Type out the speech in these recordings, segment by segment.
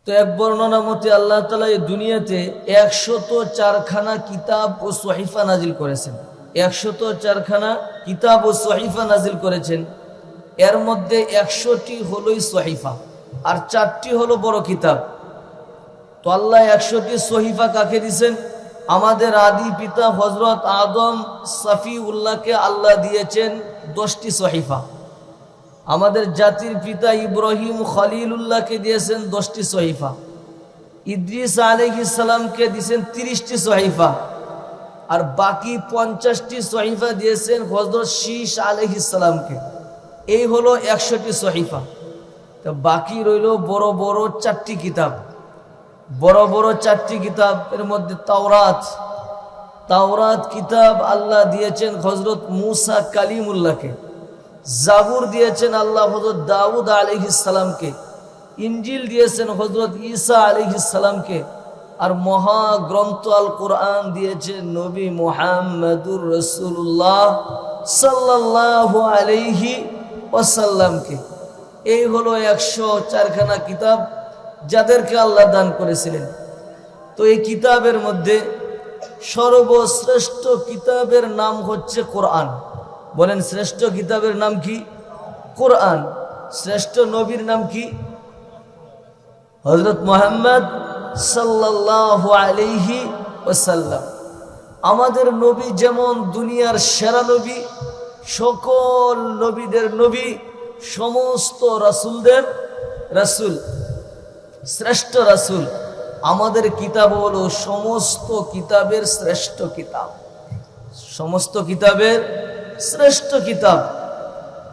তো এক বর্ণনা মতে আল্লাহ তাআলা এই দুনিয়াতে 104খানা কিতাব ও সহিফা নাজিল করেছেন। 104খানা কিতাব ও সহিফা নাজিল করেছেন। এর মধ্যে 100টি হলোই সহিফা আর 4টি হলো বড় কিতাব। তো আল্লাহ 100টি সহিফা কাকে দিয়েছেন? আমাদের আদি পিতা হযরত আদম সফিউল্লাহকে আল্লাহ দিয়েছেন 10টি সহিফা। আমাদের জাতির পিতা ইব্রাহিম খলিলুল্লাহকে দিয়েছেন 10টি সহিফা। ইদ্রিস আলাইহিস সালামকে দিয়েছেন 30টি সহিফা। আর বাকি 50টি সহিফা দিয়েছেন হযরত শীশ আলাইহিস সালামকে। এই হলো 100টি সহিফা। তো বাকি রইল বড় বড় 4টি কিতাব। বড় বড় 4টি কিতাব এর মধ্যে তাওরাত কিতাব আল্লাহ দিয়েছেন হযরত মুসা কালিমুল্লাহকে। জাবুর দিয়েছেন আল্লাহ হযরত দাউদ আলাইহিস সালামকে। ইনজিল দিয়েছেন হযরত ঈসা আলাইহিস সালামকে। আর মহাগ্রন্থ আল কোরআন দিয়েছেন নবী মুহাম্মদুর রাসূলুল্লাহ সাল্লাল্লাহু আলাইহি ওয়াসাল্লামকে। এই হলো 104খানা কিতাব যাদেরকে আল্লাহ দান করেছিলেন। তো এই কিতাবের মধ্যে সর্বশ্রেষ্ঠ কিতাবের নাম হচ্ছে কোরআন। বলেন, শ্রেষ্ঠ কিতাবের নাম কি? কোরআন। শ্রেষ্ঠ নবীর নাম কি? হযরত মুহাম্মদ সাল্লাল্লাহু আলাইহি ওয়াসাল্লাম। আমাদের নবী যেমন দুনিয়ার সেরা নবী, সকল নবীদের নবী, সমস্ত রাসূলদের রাসূল, শ্রেষ্ঠ রাসূল। আমাদের কিতাব হলো সমস্ত কিতাবের শ্রেষ্ঠ কিতাব, সমস্ত কিতাবের শ্রেষ্ঠ কিতাব।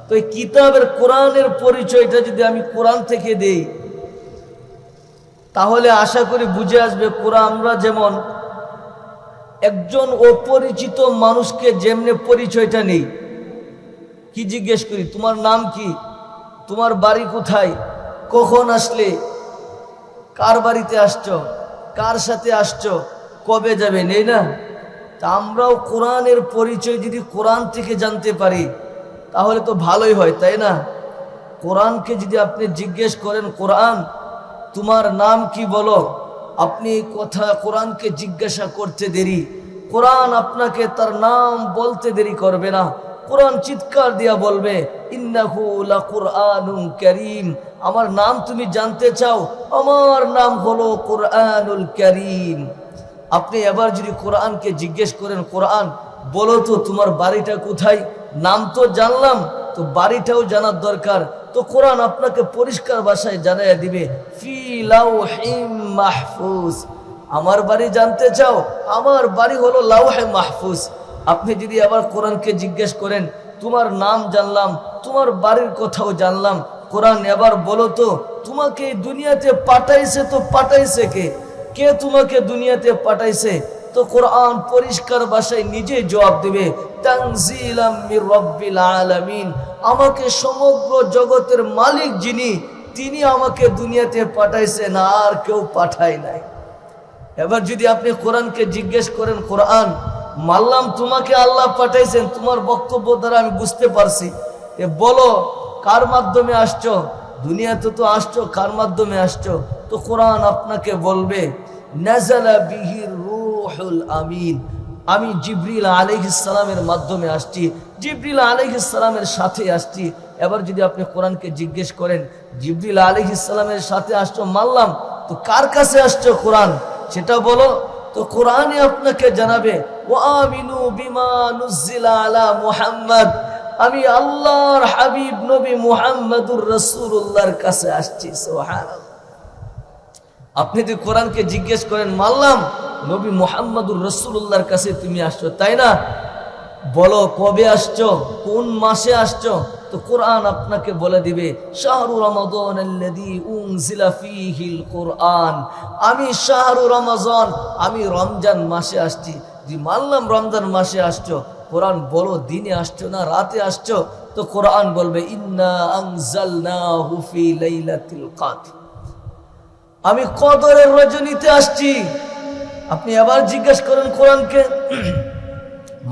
তো এই কিতাবের কোরআনের পরিচয়টা যদি আমি কোরআন থেকে দেই তাহলে আশা করি বুঝে আসবে। কোরআন আমরা যেমন একজন অপরিচিত মানুষকে যেমনে পরিচয়টা নেই, কি জিজ্ঞেস করি, তোমার নাম কি, তোমার বাড়ি কোথায়, কখন আসলে, কার বাড়িতে আসছো, কার সাথে আসছো, কবে যাবে, নেই না? তা আমরাও কোরআনের পরিচয় যদি কোরআন থেকে জানতে পারি তাহলে তো ভালোই হয়, তাই না? কোরআনকে যদি আপনি জিজ্ঞেস করেন, কোরআন তোমার নাম কি বলো, আপনি কথা কোরআনকে জিজ্ঞাসা করতে দেরি, কোরআন আপনাকে তার নাম বলতে দেরি করবে না। কোরআন চিৎকার দিয়া বলবে, ইন্নাহু লাকুরআনুন কারীম। আমার নাম তুমি জানতে চাও, আমার নাম হলো কোরআনুল কারীম। আপনি এবার যদি কোরআনকে জিজ্ঞেস করেন, কোরআন বলো তো তোমার বাড়িটা কোথায়, নাম তো জানলাম, তো বাড়িটাও জানার দরকার। তো কোরআন আপনাকে পরিষ্কার ভাষায় জানাইয়া দিবে, ফি লাউহিম মাহফুজ। আমার বাড়ি জানতে চাও, আমার বাড়ি হলো লাউহে মাহফুজ। আপনি যদি আবার কোরআনকে জিজ্ঞেস করেন, তোমার নাম জানলাম, তোমার বাড়ির কথাও জানলাম, কোরআন এবার বলো তো তোমাকে এই দুনিয়াতে পাঠাইছে, তো পাঠাইছে কে, কে তোমাকে দুনিয়াতে পাঠাইছে? তো কোরআন পরিষ্কার ভাষায় নিজেই জবাব দেবে, তানজিলাম মির রাব্বিল আলামিন। আমাকে সমগ্র জগতের মালিক যিনি, তিনি আমাকে দুনিয়াতে পাঠাইছেন, আর কেউ পাঠায় নাই। এবার যদি আপনি কোরআনকে জিজ্ঞেস করেন, কোরআন মানলাম তোমাকে আল্লাহ পাঠাইছেন, তোমার বক্তব্য দ্বারা আমি বুঝতে পারছি, বলো কার মাধ্যমে আসছো, দুনিয়াতে তো আসছো, কার মাধ্যমে আসছো? তো কোরআন আপনাকে বলবে, নাযালা বিহির রূহুল আমিন। আমি জিবরিল আলাইহিস সালামের মাধ্যমে আসছি, জিবরিল আলাইহিস সালামের সাথে আসছি। এবার যদি আপনি কোরআনকে জিজ্ঞেস করেন, জিবরিল আলাইহিস সালামের সাথে আসছো মানলাম, তো কার কাছে আসছো কোরআন সেটা বলো। তো কোরআনে আপনাকে জানাবে, ওয়া আমিনু বিমা নুজিলা আলা মুহাম্মদ। আমি আল্লাহর হাবিব নবী মুহাম্মদুর রাসূলুল্লাহর কাছে আসছি। সুবহানাল্লাহ। আপনি যদি কোরআনকে জিজ্ঞেস করেন, মানলাম নবী মুহাম্মদুর রাসূলুল্লাহর কাছে তুমি আসছো, তাই না? বলো কবে আসছো, কোন মাসে আসছো? তো কোরআন আপনাকে বলে দিবে, শাহরু রমাদান আল্লাযী উনজিলা ফীহিল কোরআন। আমি শাহরু রমাজান, আমি রমজান মাসে আসছি। জি মানলাম রমজান মাসে আসছো। কোরআন বলো দিনে আসছো না রাতে আসছো? তো কোরআন বলবে, ইন্না আনজালনাহু ফী লাইলাতিল কদর। আমি কদরের রজনীতে আসছি। আপনি আবার জিজ্ঞেস করেন কোরআনকে,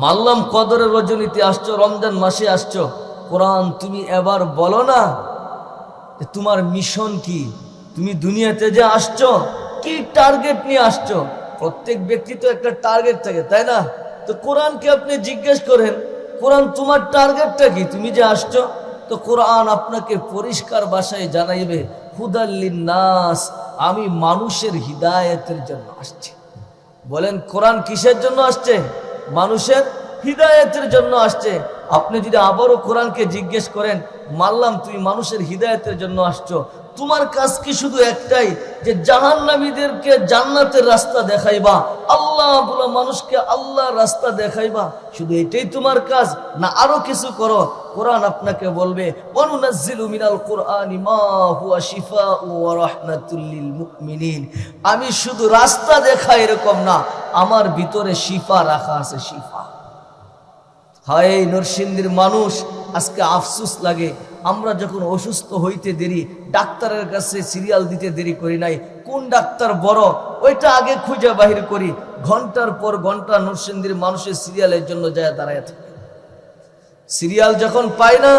মানলাম কদরের রজনীতে আসছো, রমজান মাসে আসছো। কোরআন তুমি এবার বলো না তোমার মিশন কি, তুমি দুনিয়াতে যে আসছো কি টার্গেট নিয়ে আসছো? প্রত্যেক ব্যক্তি তো একটা টার্গেট থাকে, তাই না? তো কোরআনকে আপনি জিজ্ঞেস করেন, কোরআন তোমার টার্গেটটা কি? তুমি যে আসছো, তো কোরআন আপনাকে পরিষ্কার ভাষায় জানাইবে, হুদাল্লিন নাস, আমি মানুষের হিদায়াতের জন্য আসছি। বলেন কোরআন কিসের জন্য আসছে? মানুষের হিদায়াতের জন্য আসছে। আপনি যদি আবারও কোরআনকে জিজ্ঞেস করেন, মানলাম তুমি মানুষের হিদায়াতের জন্য আসছো, তোমার কাজ কি শুধু একটাই, যে জাহান্নামীদেরকে জান্নাতের রাস্তা দেখাইবা, আল্লাহ বলা মানুষকে আল্লাহর রাস্তা দেখাইবা, শুধু এটাই তোমার কাজ, না আরো কিছু করো? কোরআন আপনাকে বলবে, ওয়ানুনাজ্জিলু মিনাল কুরআনি মা হুয়া শিফাউ ওয়া রাহমাতুল লিল মুমিনিন, আমি শুধু রাস্তা দেখাই এরকম না, আমার ভিতরে শিফা রাখা আছে, শিফা। হায় নরসিংদীর মানুষ, আজকে আফসোস লাগে, আমরা যখন অসুস্থ হইতে দেরি, ডাক্তারের কাছে সিরিয়াল দিতে দেরি করি নাই, কোন ডাক্তার বড় ওইটা আগে খুঁজে বাহির করি, ঘন্টার পর ঘন্টা নরসিংদীর মানুষের সিরিয়ালের জন্য যায় দাঁড়ায় থাকে। সিরিয়াল যখন পায় না,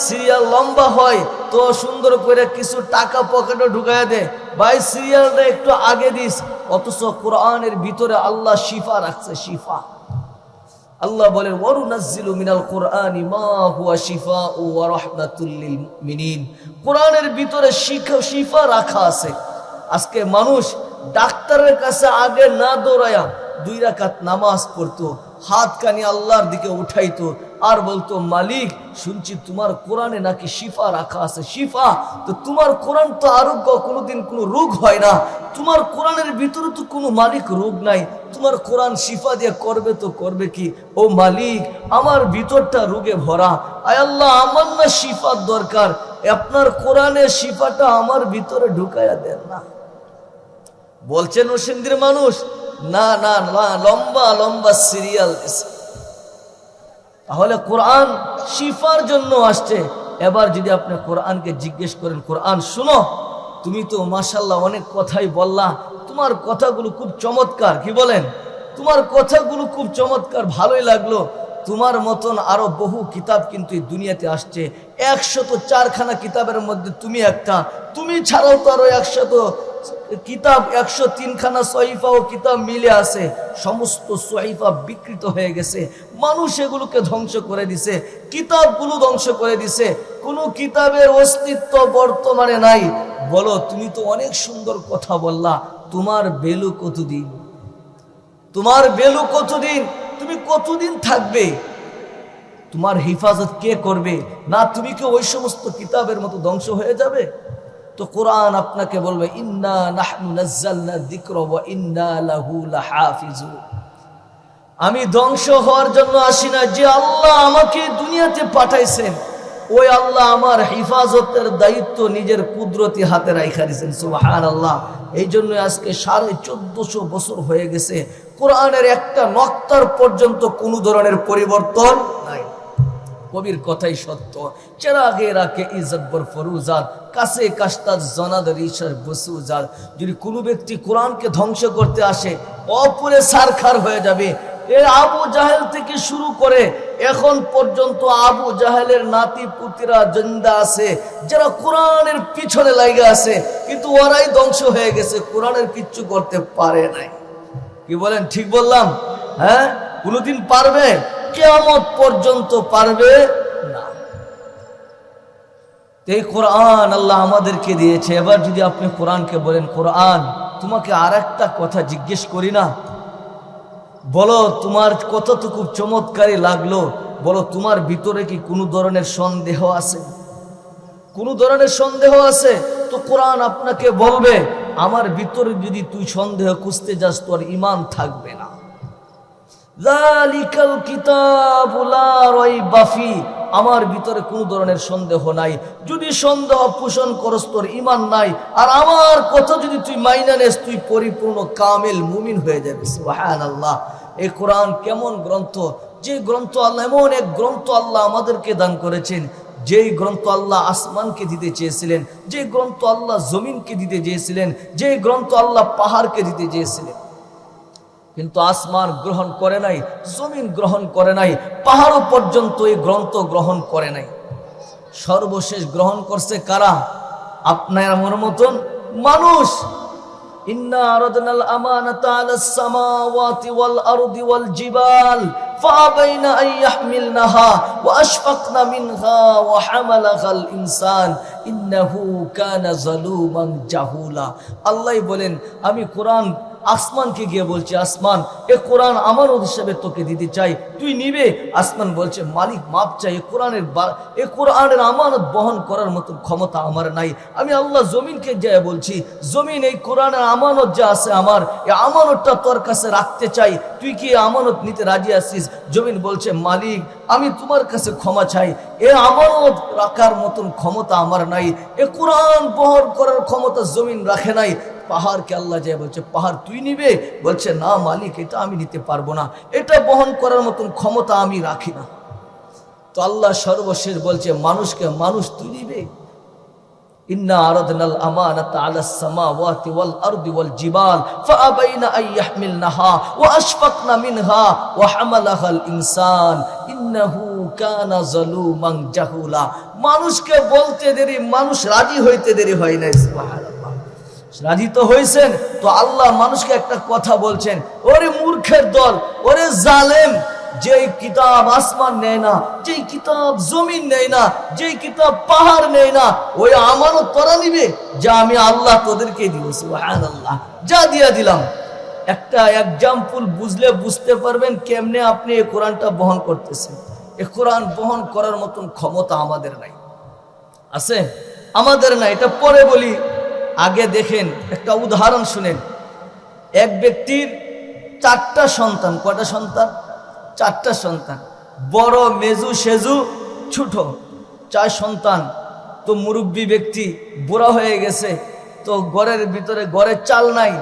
সিরিয়াল লম্বা হয়, তো সুন্দর করে কিছু টাকা পকেটে ঢুকায় দেয়, ভাই সিরিয়ালটা একটু আগে দিস, অথচ কোরআনের ভিতরে আল্লাহ শিফা রাখছে, শিফা। আল্লাহ বলেন, ওয়ানুনাজ্জিলু মিনাল কুরআনি মা হুয়া শিফাউ ওয়া রাহমাতুল লিল মুমিনিন, কোরআনের ভিতরে শিফা রাখা আছে। আজকে মানুষ ডাক্তারের কাছে আগে না দৌড়ায়া 2 রাকাত নামাজ পড়তো, হাত কানি আল্লাহর দিকে উঠাইতো, আর বলতো, মালিক শুনছি তোমার কোরআনে নাকি শিফা রাখা আছে, শিফা। তো তোমার কোরআন তো আরোগ্য, কোনোদিন কোনো রোগ হয় না, তোমার কোরআনের ভিতরে তো কোনো মালিক রোগ নাই, তোমার কোরআন শিফা দিয়ে করবে তো করবে কি? ও মালিক, আমার ভিতরটা রোগে ভরা, আয় আল্লাহ আমার না শিফার দরকার, আপনার কোরআনের শিফাটা আমার ভিতরে ঢুকাইয়া দেন না। বলছেন নরসিংদীর মানুষ, না না না, লম্বা লম্বা সিরিয়াল। তাহলে কোরআন শিফার জন্য আসছে। এবার যদি আপনি কোরআনকে জিজ্ঞেস করেন, কোরআন শুনো, তুমি তো মাশাআল্লাহ অনেক কথাই বললা, তোমার কথাগুলো খুব চমৎকার, কি বলেন? তোমার কথাগুলো খুব চমৎকার, ভালোই লাগলো, তোমার মতন আরো বহু কিতাব কিন্তু এই দুনিয়াতে আসছে, 104খানা কিতাবের মধ্যে তুমি একটা, তুমি ছাড়াও তো আরো 100 কিতাব, 103খানা সহিফা ও কিতাব মিলে আছে, সমস্ত সহিফা বিকৃত হয়ে গেছে, মানুষ এগুলোকে ধ্বংস করে দিছে, কিতাবগুলো ধ্বংস করে দিছে, কোনো কিতাবের অস্তিত্ব বর্তমানে নাই। বলো, তুমি তো অনেক সুন্দর কথা বললা, তোমার ভ্যালু কতদিন? তোমার ভ্যালু কতদিন? তুমি কতদিন থাকবে? তোমার হেফাজত কে করবে? না তুমি কি ওই সমস্ত কিতাবের মতো ধ্বংস হয়ে যাবে? তো কোরআন আপনাকে বলবে, ইন্না নাহনু নাযালনা যিকরা ওয়া ইন্না লাহু লাহাফিজুন, আমি ধ্বংস হওয়ার জন্য আসি না, যে আল্লাহ আমাকে দুনিয়াতে পাঠাইছেন ওই আল্লাহ আমার হেফাজতের দায়িত্ব নিজের কুদরতি হাতে রাইখা দিয়েছেন, সুবহানাল্লাহ। এই জন্য আজকে 1450 বছর হয়ে গেছে, কোরআনের একটা নক্তার পর্যন্ত কোনো ধরনের পরিবর্তন নাই। কবির কথাই সত্য, চেরাগে রাখে ইজ্জত বর ফরুজাত, কাছে কাস্তাদ জনাদের ঈশার বসুজাত। যদি কোনো ব্যক্তি কোরআনকে ধ্বংস করতে আসে, অপুরে সারখার হয়ে যাবে। এর আবু জাহেল থেকে শুরু করে এখন পর্যন্ত আবু জাহেলের নাতি পুতিরা জিন্দা আছে, যারা কোরআনের পিছনে লাগা আছে, কিন্তু ওরাই ধ্বংস হয়ে গেছে, কোরআনের কিচ্ছু করতে পারে নাই। কি বলেন, ঠিক বললাম? হ্যাঁ, কোনদিন পারবে? কিয়ামত পর্যন্ত পারবে না। এই কোরআন আল্লাহ আমাদেরকে দিয়েছে। এবার যদি আপনি কোরআনকে বলেন, কোরআন তোমাকে আর একটা কথা জিজ্ঞেস করি না, বলো তোমার কতটুকু চমৎকারী লাগলো, বলো তোমার ভিতরে কি কোনো ধরনের সন্দেহ আছে? কোনো ধরনের সন্দেহ আছে? তো কোরআন আপনাকে বলবে, আমার ভিতরে যদি তুই সন্দেহ খুঁজতে যাস, তোর ঈমান থাকবে না। যালিকাল কিতাবু লা রাইবা ফি, আমার ভিতরে কোনো ধরনের সন্দেহ নাই। যদি সন্দেহ পোষণ করস, তোর ঈমান নাই। আর আমার কথা যদি তুই মাইনা নেস, তুই পরিপূর্ণ কামেল মুমিন হয়ে যাবি। সুবহানাল্লাহ। এই কোরআন কেমন গ্রন্থ! যে গ্রন্থ আল্লাহ, এমন এক গ্রন্থ আল্লাহ আমাদেরকে দান করেছেন, যেই গ্রন্থ আল্লাহ আসমানকে দিতে চেয়েছিলেন, যে গ্রন্থ আল্লাহ জমিনকে দিতে চেয়েছিলেন, যে গ্রন্থ আল্লাহ পাহাড়কে দিতে চেয়েছিলেন, কিন্তু আসমান গ্রহণ করে নাই, জমিন গ্রহণ করে নাই, পাহাড়ও পর্যন্ত এই গ্রন্থ গ্রহণ করে নাই। সর্বশেষ গ্রহণ করছে কারা? আপনার আমার মতন মানুষ ইন্না আরাদনাল আমানাতা আলাস সামাওয়াতি ওয়াল আরদি ওয়াল জিবাল ফাআবাইনা আন ইয়াহমিলনাহা ওয়া আশফাকনা মিনহা ওয়া হামালাহাল ইনসান ইন্নাহু কানা যালুমান জাহুলা। আল্লাহ বলেন আমি কোরআন আসমানকে গিয়ে বলছি, আসমান এ কোরআন আমানত হিসেবে তোকে দিতে চাই, তুই নিবে? আসমান বলছে মালিক মাপ চাই, এ কোরআনের আমানত বহন করার মতো ক্ষমতা আমার নাই। আমি আল্লাহ জমিনকে গিয়ে বলছি, জমিন এই কোরআনের আমানত যা আছে আমার, এই আমানতটা তোর কাছে রাখতে চাই, তুই কি আমানত নিতে রাজি আছিস? জমিন বলছে মালিক আমি তোমার কাছে ক্ষমা চাই, এ আমানত রাখার মতন ক্ষমতা আমার নাই, এ কোরআন বহন করার ক্ষমতা জমিন রাখে নাই। পাহাড়কে আল্লাহ যায় বলছে পাহাড় তুই নিবে? বলছে না মালিক এটা আমি নিতে পারবো না, এটা বহন করার মতন ক্ষমতা আমি রাখি না। তো আল্লাহ সর্বশেষ বলছে মানুষকে, মানুষ তুই নিবে? ইন্না আরাদনাল আমানাতা আলাস সামাওয়াতি ওয়াল আরদি ওয়াল জিবাল ফাআবাইনা আন ইয়াহমিলনাহা ওয়া আশফাকনা মিনহা ওয়া হামালাহাল ইনসান ইন্নাহু কানা যালুমান জাহুলা। মানুষকে বলতে দেরি, মানুষ রাজি হইতে দেরি হয় না। সুবহানাল্লাহ, রাজি তো হয়েছেন। তো আল্লাহ মানুষকে একটা কথা বলছেন, ওরে মূর্খের দল, ওরে জালেম, যেই কিতাব আসমান নেয় না, যেই কিতাব জমিন নেয় না, যেই কিতাব পাহাড় নেয় না, ওই আমানত তোরা নিবে যা আমি আল্লাহ তোদেরকে দিব। সুবহানাল্লাহ, যা দিয়া দিলাম। একটা এক্সাম্পল বুঝলে বুঝতে পারবেন কেমনে আপনি এই কোরআনটা বহন করতেছেন। এই কোরআন বহন করার মতন ক্ষমতা আমাদের নাই, আছে? আমাদের নাই, এটা পরে বলি। আগে দেখেন একটা উদাহরণ শুনেন। এক ব্যক্তির 4টা সন্তান। কয়টা সন্তান? 4টা সন্তান। বড়, মেজু, সেজু, ছোট, 4 সন্তান। তো মুরব্বী ব্যক্তি বুড়া হয়ে গেছে, তো ঘরের ভিতরে ঘরে চাল নাই।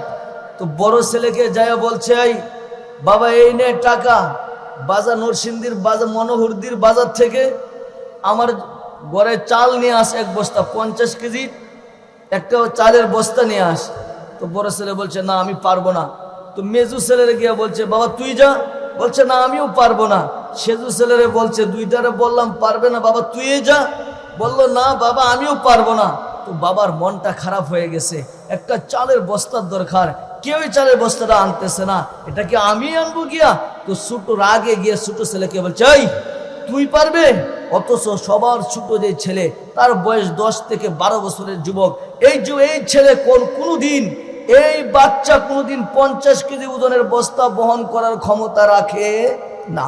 তো বড় ছেলেকে যায় বলছে, এই বাবা এই নে টাকা, বাজার নরসিংদীর বাজার মনোহরদির বাজার থেকে আমার ঘরে চাল নিয়ে আস, 1 বস্তা 50 কেজি একটা চালের বস্তা নিয়ে আস। তো বড় ছেলে বলছে না আমি পারবো না। তো মেজু ছেলেরে গিয়ে বলছে বাবা তুই যা, বলছে না আমিও পারবো না। সেজু ছেলেরে বলছে, দুইটারে বললাম পারবে না বাবা তুই যা, বললো না বাবা আমিও পারবো না। তো বাবার মনটা খারাপ হয়ে গেছে, একটা চালের বস্তার দরকার, কেউই চালের বস্তাটা আনতেছে না, এটা কি আমি আনবো গিয়া? তো ছোট রাগে গিয়ে ছোট ছেলেকে বলছে, এই তুই পারবে? অথচ সবার ছোট যে ছেলে, তার বয়স 10 থেকে 12 বছরের যুবক, এই ছেলে কোনদিন, এই বাচ্চা কোনদিন 50 কেজি ওজনের বস্তা বহন করার ক্ষমতা রাখে না।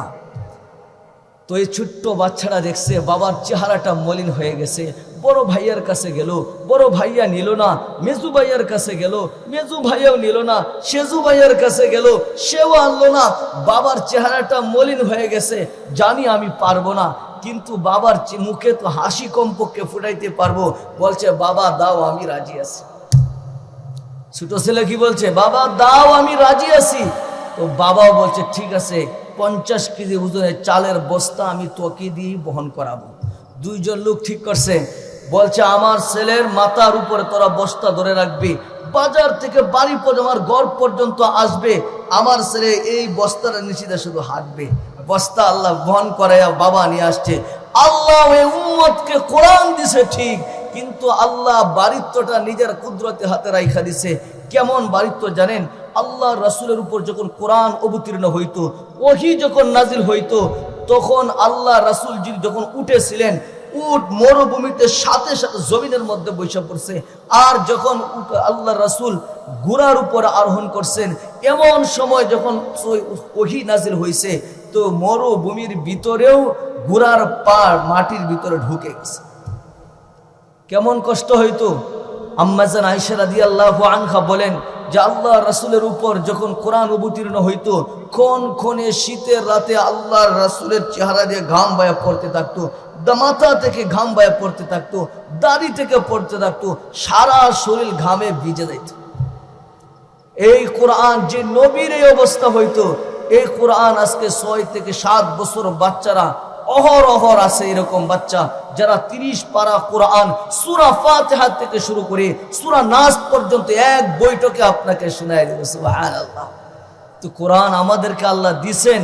তো এই ছোট্ট বাচ্চারা দেখছে বাবার চেহারাটা মলিন হয়ে গেছে, বড় ভাইয়ার কাছে গেল, বড় ভাইয়া নিল না। মেজু ভাইয়ার কাছে গেল, মেজু ভাইয়াও নিল না। সেজু ভাইয়ার কাছে গেল, সেও আনলো না। বাবার চেহারাটা মলিন হয়ে গেছে, জানি আমি পারবো না, কিন্তু বাবার মুখে তো হাসি কমপক্ষে ফুটাইতে পারবো। বলছে বাবা দাও আমি রাজি আছি। ছোট ছেলে কি বলছে? বাবা দাও আমি রাজি আছি। তো বাবাও বলছে ঠিক আছে, 50 কেজি ওজনের চালের বস্তা আমি তোকে দিয়ে বহন করাবো। 2 জন লোক ঠিক করছে, বলছে আমার ছেলের মাথার উপরে তোরা বস্তা ধরে রাখবি, বাজার থেকে বাড়ি পর্যন্ত আমার ঘর পর্যন্ত আসবে, আমার ছেলে এই বস্তার নিচে শুধু হাঁটবে। বস্তা আল্লাহ বহন করাইয়া বাবা নিয়ে আসছে। আল্লাহ এই উম্মতকে কোরআন দিছে ঠিক, কিন্তু আল্লাহ বারিত্বটা নিজের কুদরতে হাতে রাইখা দিছে। কেমন বারিত্ব জানেন? আল্লাহ রাসূলের উপর যখন কোরআন অবতীর্ণ হইতো, ওহী যখন নাজিল হইতো, তখন আল্লাহ রাসূল যখন উঠেছিলেন, উট মরুভূমিতে সাথে সাথে জমিনের মধ্যে বসে পড়ছে। আর যখন আল্লাহ রাসূল ঘোড়ার উপর আরোহণ করছেন, এমন সময় যখন ওহী নাজিল হয়েছে, তো মরুভূমির ভিতরেও ঘোড়ার পা মাটির ভিতরে ঢুকে গেছে। কেমন কষ্ট হইতো। আম্মা জান আয়েশা রাদিয়াল্লাহু আনহা বলেন যে আল্লাহ রাসূলের উপর যখন কোরআন অবতীর্ণ হইতো, ক্ষণে শীতের রাতে আল্লাহ রাসূলের চেহারা দিয়ে ঘাম বয়ে পড়তে থাকতো, মাথা থেকে ঘাম বয়ে পড়তে থাকতো, দাড়ি থেকে পড়তে থাকতো, সারা শরীর ঘামে ভিজে যেত। এই কোরআন যে নবীর এই অবস্থা হইতো, এই কোরআন আজকে 6 থেকে 7 বছর বাচ্চারা অহর আছে, এরকম বাচ্চা যারা 30 পারা কোরআন সূরা ফাতিহা থেকে শুরু করে সূরা নাস পর্যন্ত এক বৈঠকে আপনাকে শোনায় দেবে। সুবহানাল্লাহ। তো কোরআন আমাদেরকে আল্লাহ দিছেন,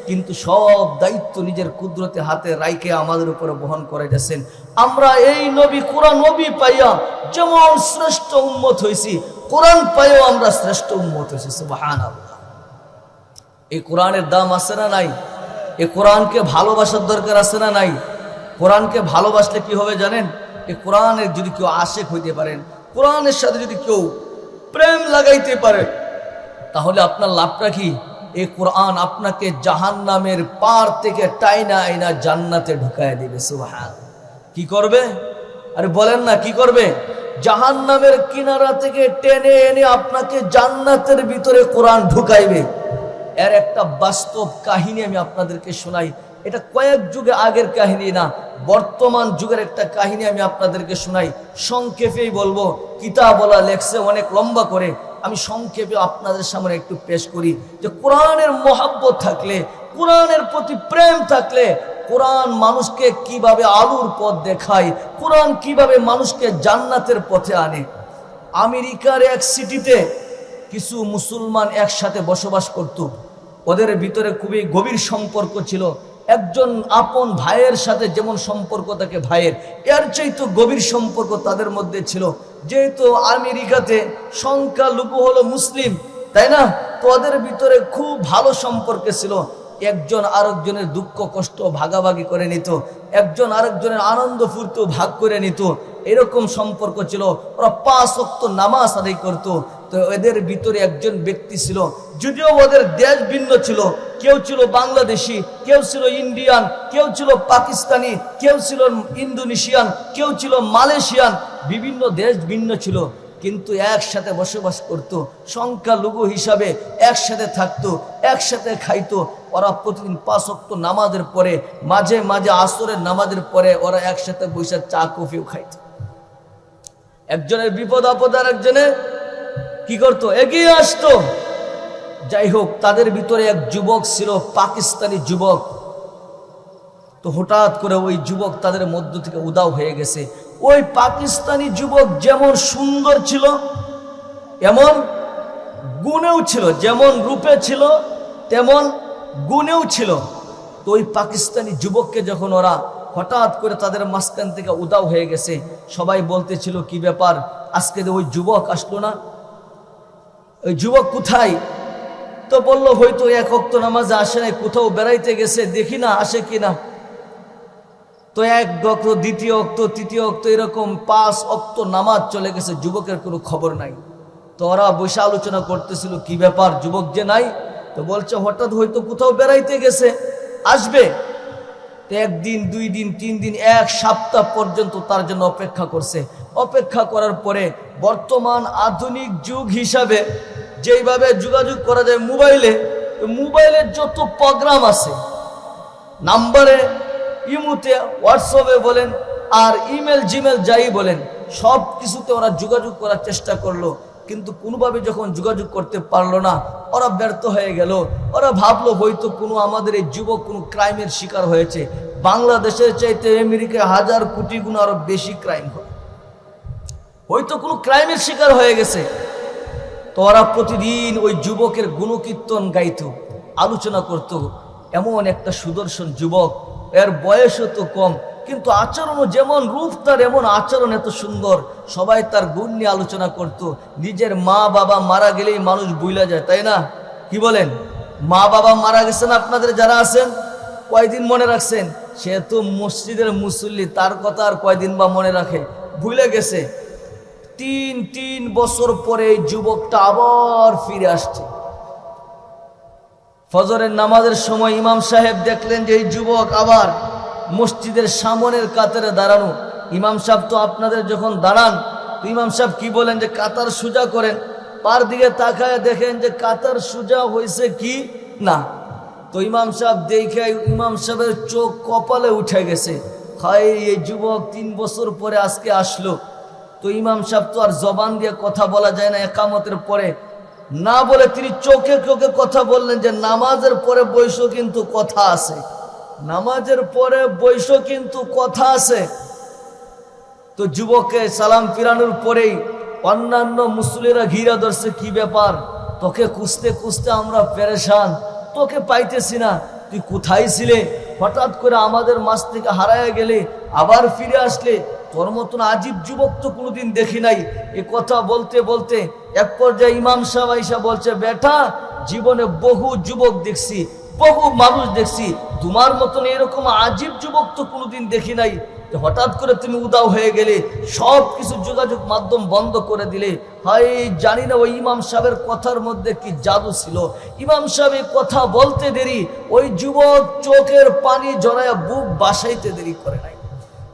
কিন্তু সব দায়িত্ব নিজের কুদরতে হাতে রাইখে আমাদের উপরে বহন করে যাচ্ছেন। আমরা এই নবী কোরআন নবী পাইয়া যেমন শ্রেষ্ঠ উম্মত হয়েছি, কোরআন পাইও আমরা শ্রেষ্ঠ উম্মত হয়েছি। সুবহানাল্লাহ। এই কোরআনের দাম আছে না নাই? এই কোরআনকে ভালোবাসার দরকার আছে না নাই? কোরআনকে ভালোবাসলে কি হবে জানেন? এই কোরআনের যদি কেউ আশেক হইতে পারেন, কোরআনের সাথে যদি কেউ প্রেম লাগাইতে পারে, তাহলে আপনার লাভটা কি? এই কোরআন আপনাকে জাহান্নামের পার থেকে টাইনা আইনা জান্নাতে ঢুকায় দিবে। সুবহানাল্লাহ। কি করবে? আরে বলেন না, কি করবে? জাহান্নামের কিনারা থেকে টেনে এনে আপনাকে জান্নাতের ভিতরে কোরআন ঢুকাইবে। এর একটা বাস্তব কাহিনী আমি আপনাদেরকে শোনাই। এটা কয়েক যুগে আগের কাহিনী না, বর্তমান যুগের একটা কাহিনী আমি আপনাদেরকে শোনাই। সংক্ষেপেই বলবো, কিতাবওয়ালা লেখছে অনেক লম্বা করে, আমি সংক্ষেপে আপনাদের সামনে একটু পেশ করি যে কোরআনের মহব্বত থাকলে, কোরআনের প্রতি প্রেম থাকলে, কোরআন মানুষকে কিভাবে আলোর পথ দেখায়, কোরআন কিভাবে মানুষকে জান্নাতের পথে আনে। আমেরিকার এক সিটিতে কিছু মুসলমান একসাথে বসবাস করত। ওদের ভিতরে খুবই গভীর সম্পর্ক ছিল। একজন আপন ভাইয়ের সাথে যেমন সম্পর্ক থাকে ভাইয়ের, এর চাইতে গভীর সম্পর্ক তাদের মধ্যে ছিল। যেহেতু আমেরিকাতে সংখ্যালঘু হলো মুসলিম, তাই না? তো ওদের ভিতরে খুব ভালো সম্পর্ক ছিল। একজন আরেকজনের দুঃখ কষ্ট ভাগাভাগি করে নিত, একজন আরেকজনের আনন্দ ফুর্তি ভাগ করে নিত। এরকম সম্পর্ক ছিল। ওরা 5 ওয়াক্ত নামাজ আদায় করত। তো এদের ভিতরে একজন ব্যক্তি ছিল, যদিও ওদের দেশ ভিন্ন ছিল, কেউ ছিল বাংলাদেশি, কেউ ছিল ইন্ডিয়ান, কেউ ছিল পাকিস্তানি, কেউ ছিল ইন্দোনেশিয়ান, কেউ ছিল মালয়েশিয়ান, বিভিন্ন দেশ ভিন্ন ছিল, কিন্তু একসাথে বসবাস করত। সংখ্যালঘু হিসাবে একসাথে থাকতো, একসাথে খাইতো। ওরা প্রতিদিন 5 ওয়াক্ত নামাজের পরে, মাঝে মাঝে আসরের নামাজের পরে ওরা একসাথে বসে চা কফিও খাইত। একজনের বিপদ আপদ আর একজনে কি করতো? এগিয়ে আসতো। যাই হোক, তাদের ভিতরে এক যুবক ছিল, পাকিস্তানি যুবক। তো হঠাৎ করে ওই যুবক তাদের মধ্য থেকে উধাও হয়ে গেছে। ওই পাকিস্তানি যুবক যেমন সুন্দর ছিল, এমন গুণেও ছিল, যেমন রূপে ছিল তেমন গুণেও ছিল। তো ওই পাকিস্তানি যুবককে যখন ওরা হঠাৎ করে তাদের মাঝখান থেকে উধাও হয়ে গেছে, সবাই বলতেছিল কি ব্যাপার, আজকে ওই যুবক আসলো না, ওই যুবক কোথায়? তো বললো হয়তো 1 ওয়াক্ত নামাজে আসে নাই, কোথাও বেড়াইতে গেছে, দেখি না আসে কিনা। তো 1 ওয়াক্ত, 2য় ওয়াক্ত, 3য় ওয়াক্ত, এরকম 5 ওয়াক্ত নামাজ চলে গেছে, যুবকের কোনো খবর নাই। তো ওরা বসে আলোচনা করতেছিল কি ব্যাপার, যুবক যে নাই। তো বলছে হঠাৎ হয়তো কোথাও বেড়াইতে গেছে, আসবে। তো 1 দিন, 2 দিন, 3 দিন, 1 সপ্তাহ পর্যন্ত তার জন্য অপেক্ষা করছে। অপেক্ষা করার পরে বর্তমান আধুনিক যুগ হিসাবে যেইভাবে যোগাযোগ করা যায় মোবাইলে যত প্রোগ্রাম আছে, নাম্বারে, ইমুতে, হোয়াটসঅ্যাপে বলেন আর ইমেল জিমেল যাই বলেন, সব কিছুতে ওরা যোগাযোগ করার চেষ্টা করলো, কিন্তু কোনোভাবে যখন যোগাযোগ করতে পারলো না, ওরা ব্যর্থ হয়ে গেল। ওরা ভাবলো হয়তো কোনো আমাদের এই যুবক কোনো ক্রাইমের শিকার হয়েছে। বাংলাদেশের চাইতে আমেরিকায় 1000 কোটি গুণ আরো বেশি ক্রাইম হয়, হয়তো কোনো ক্রাইমের শিকার হয়ে গেছে। তো ওরা প্রতিদিন ওই যুবকের গুণকীর্তন গাইত, আলোচনা করত। এমন একটা সুদর্শন যুবক, এর বয়সও তো কম, কিন্তু আচরণও যেমন রূপ তার এমন আচরণ এত সুন্দর। সবাই তার গুণ নিয়ে আলোচনা করত। নিজের মা বাবা মারা গেলেই মানুষ ভুলে যায়, তাই না? কি বলেন? মা বাবা মারা গেছেন আপনাদের যারা আছেন, কয়দিন মনে রাখছেন? সে তো মসজিদের মুসল্লি, তার কথা আর কয়দিন বা মনে রাখে? ভুলে গেছে। 3 বছর পরে এই যুবকটা আবার ফিরে আসছে। ফজরের নামাজের সময় ইমাম সাহেব দেখলেন যে এই যুবক আবার মসজিদের সামনের কাতারে দাঁড়ানো। ইমাম সাহেব তো আপনাদের যখন দাঁড়ান, তো ইমাম সাহেব কি বলেন যে কাতার সোজা করেন। পার দিকে তাকায় দেখেন যে কাতার সোজা হয়েছে কি না। তো ইমাম সাহেব দেখে ইমাম সাহেবের চোখ কপালে উঠে গেছে, হায় এই যুবক 3 বছর পরে আজকে আসলো। তো ইমাম সাহেব তো আর জবান দিয়ে কথা বলা যায় না একামতের পরে, না বলে তিনি চোখে চোখে কথা বললেন যে নামাজের পরে বৈশো কিন্তু কথা আছে, নামাজের পরে বৈশো কিন্তু কথা আছে। তো যুবককে সালাম ফিরানোর পরেই অন্যান্য মুসল্লিরা ঘিরা ধরছে, কি ব্যাপার, তোকে খুঁজতে খুঁজতে আমরা পেরেশান, তোকে পাইতেছি না, তুই কোথায় ছিলে? হঠাৎ করে আমাদের মাঝ থেকে হারায় গেলে আবার ফিরে আসলে তোর মতন আজীব যুবক তো কোনোদিন দেখি নাই। এ কথা বলতে বলতে এক পর্যায়ে ইমাম সাহেব আইসা বলছে, বেটা জীবনে বহু যুবক দেখছি, বহু মানুষ দেখছি, তোমার মতন এরকম আজীব যুবক তো কোনোদিন দেখি নাই। হঠাৎ করে তুমি উদাও হয়ে গেলে, সব কিছু যোগাযোগ মাধ্যম বন্ধ করে দিলে। হয় জানি না ওই ইমাম সাহেবের কথার মধ্যে কি জাদু ছিল। ইমাম সাহেব কথা বলতে দেরি, ওই যুবক চোখের পানি জড়ায়া বুক বাসাইতে দেরি করে নাই।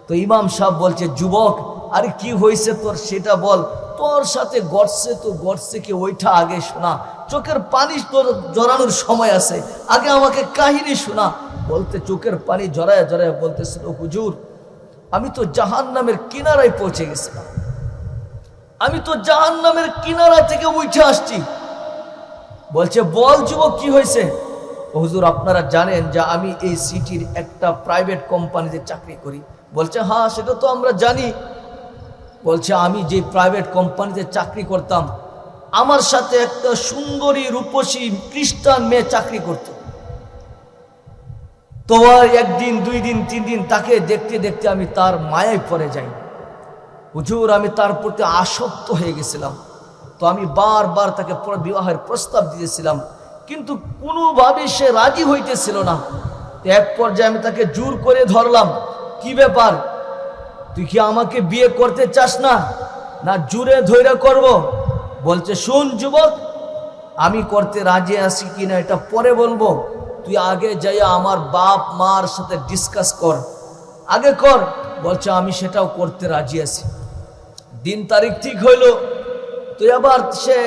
তো ইমাম সাহেব বলছে, যুবক আরে কি হয়েছে তোর সেটা বল, তোর সাথে গড়ছে তো গড়ছে কি ওইটা আগে শোনা, চোখের পানি তোর জড়ানোর সময় আছে, আগে আমাকে কাহিনী শোনা। বলতে চোখের পানি জড়ায় জড়ায় বলতেছিল, হুজুর আমি তো জাহান্নামের কিনারায় পৌঁছে গেছিলাম, আমি তো জাহান্নামের কিনারা থেকে উঠে আসছি। বলছে বল যুবক কি হয়েছে? হুজুর আপনারা জানেন যে আমি এই সিটির একটা প্রাইভেট কোম্পানিতে চাকরি করি। বলছে হ্যাঁ সেটা তো আমরা জানি। বলছে আমি যে প্রাইভেট কোম্পানিতে চাকরি করতাম, আমার সাথে একটা সুন্দরী রূপসী খ্রিস্টান মেয়ে চাকরি করত। তো একদিন দুই দিন তিন দিন তাকে দেখতে দেখতে আমি তার মায়ায় পড়ে যাই। হুজুর আমি তার প্রতি আসক্ত হয়ে গেছিলাম। তো আমি বারবার তাকে বিবাহের প্রস্তাব দিয়েছিলাম, কিন্তু কোনোভাবে সে রাজি হইতেছিল না। এক পর্যায়ে আমি তাকে জোর করে ধরলাম, কি ব্যাপার তুই কি আমাকে বিয়ে করতে চাস না, না জোরে ধৈর্য করব? বলছে শুন যুবক, আমি করতে রাজি আছি কিনা এটা পরে বলবো, তুই আগে যাইয়া আমার বাপ মার সাথে ডিসকাস কর, আগে কর। বলছে আমি সেটাও করতে রাজি আছি। দিন তারিখ ঠিক হইল, তুই আবার সে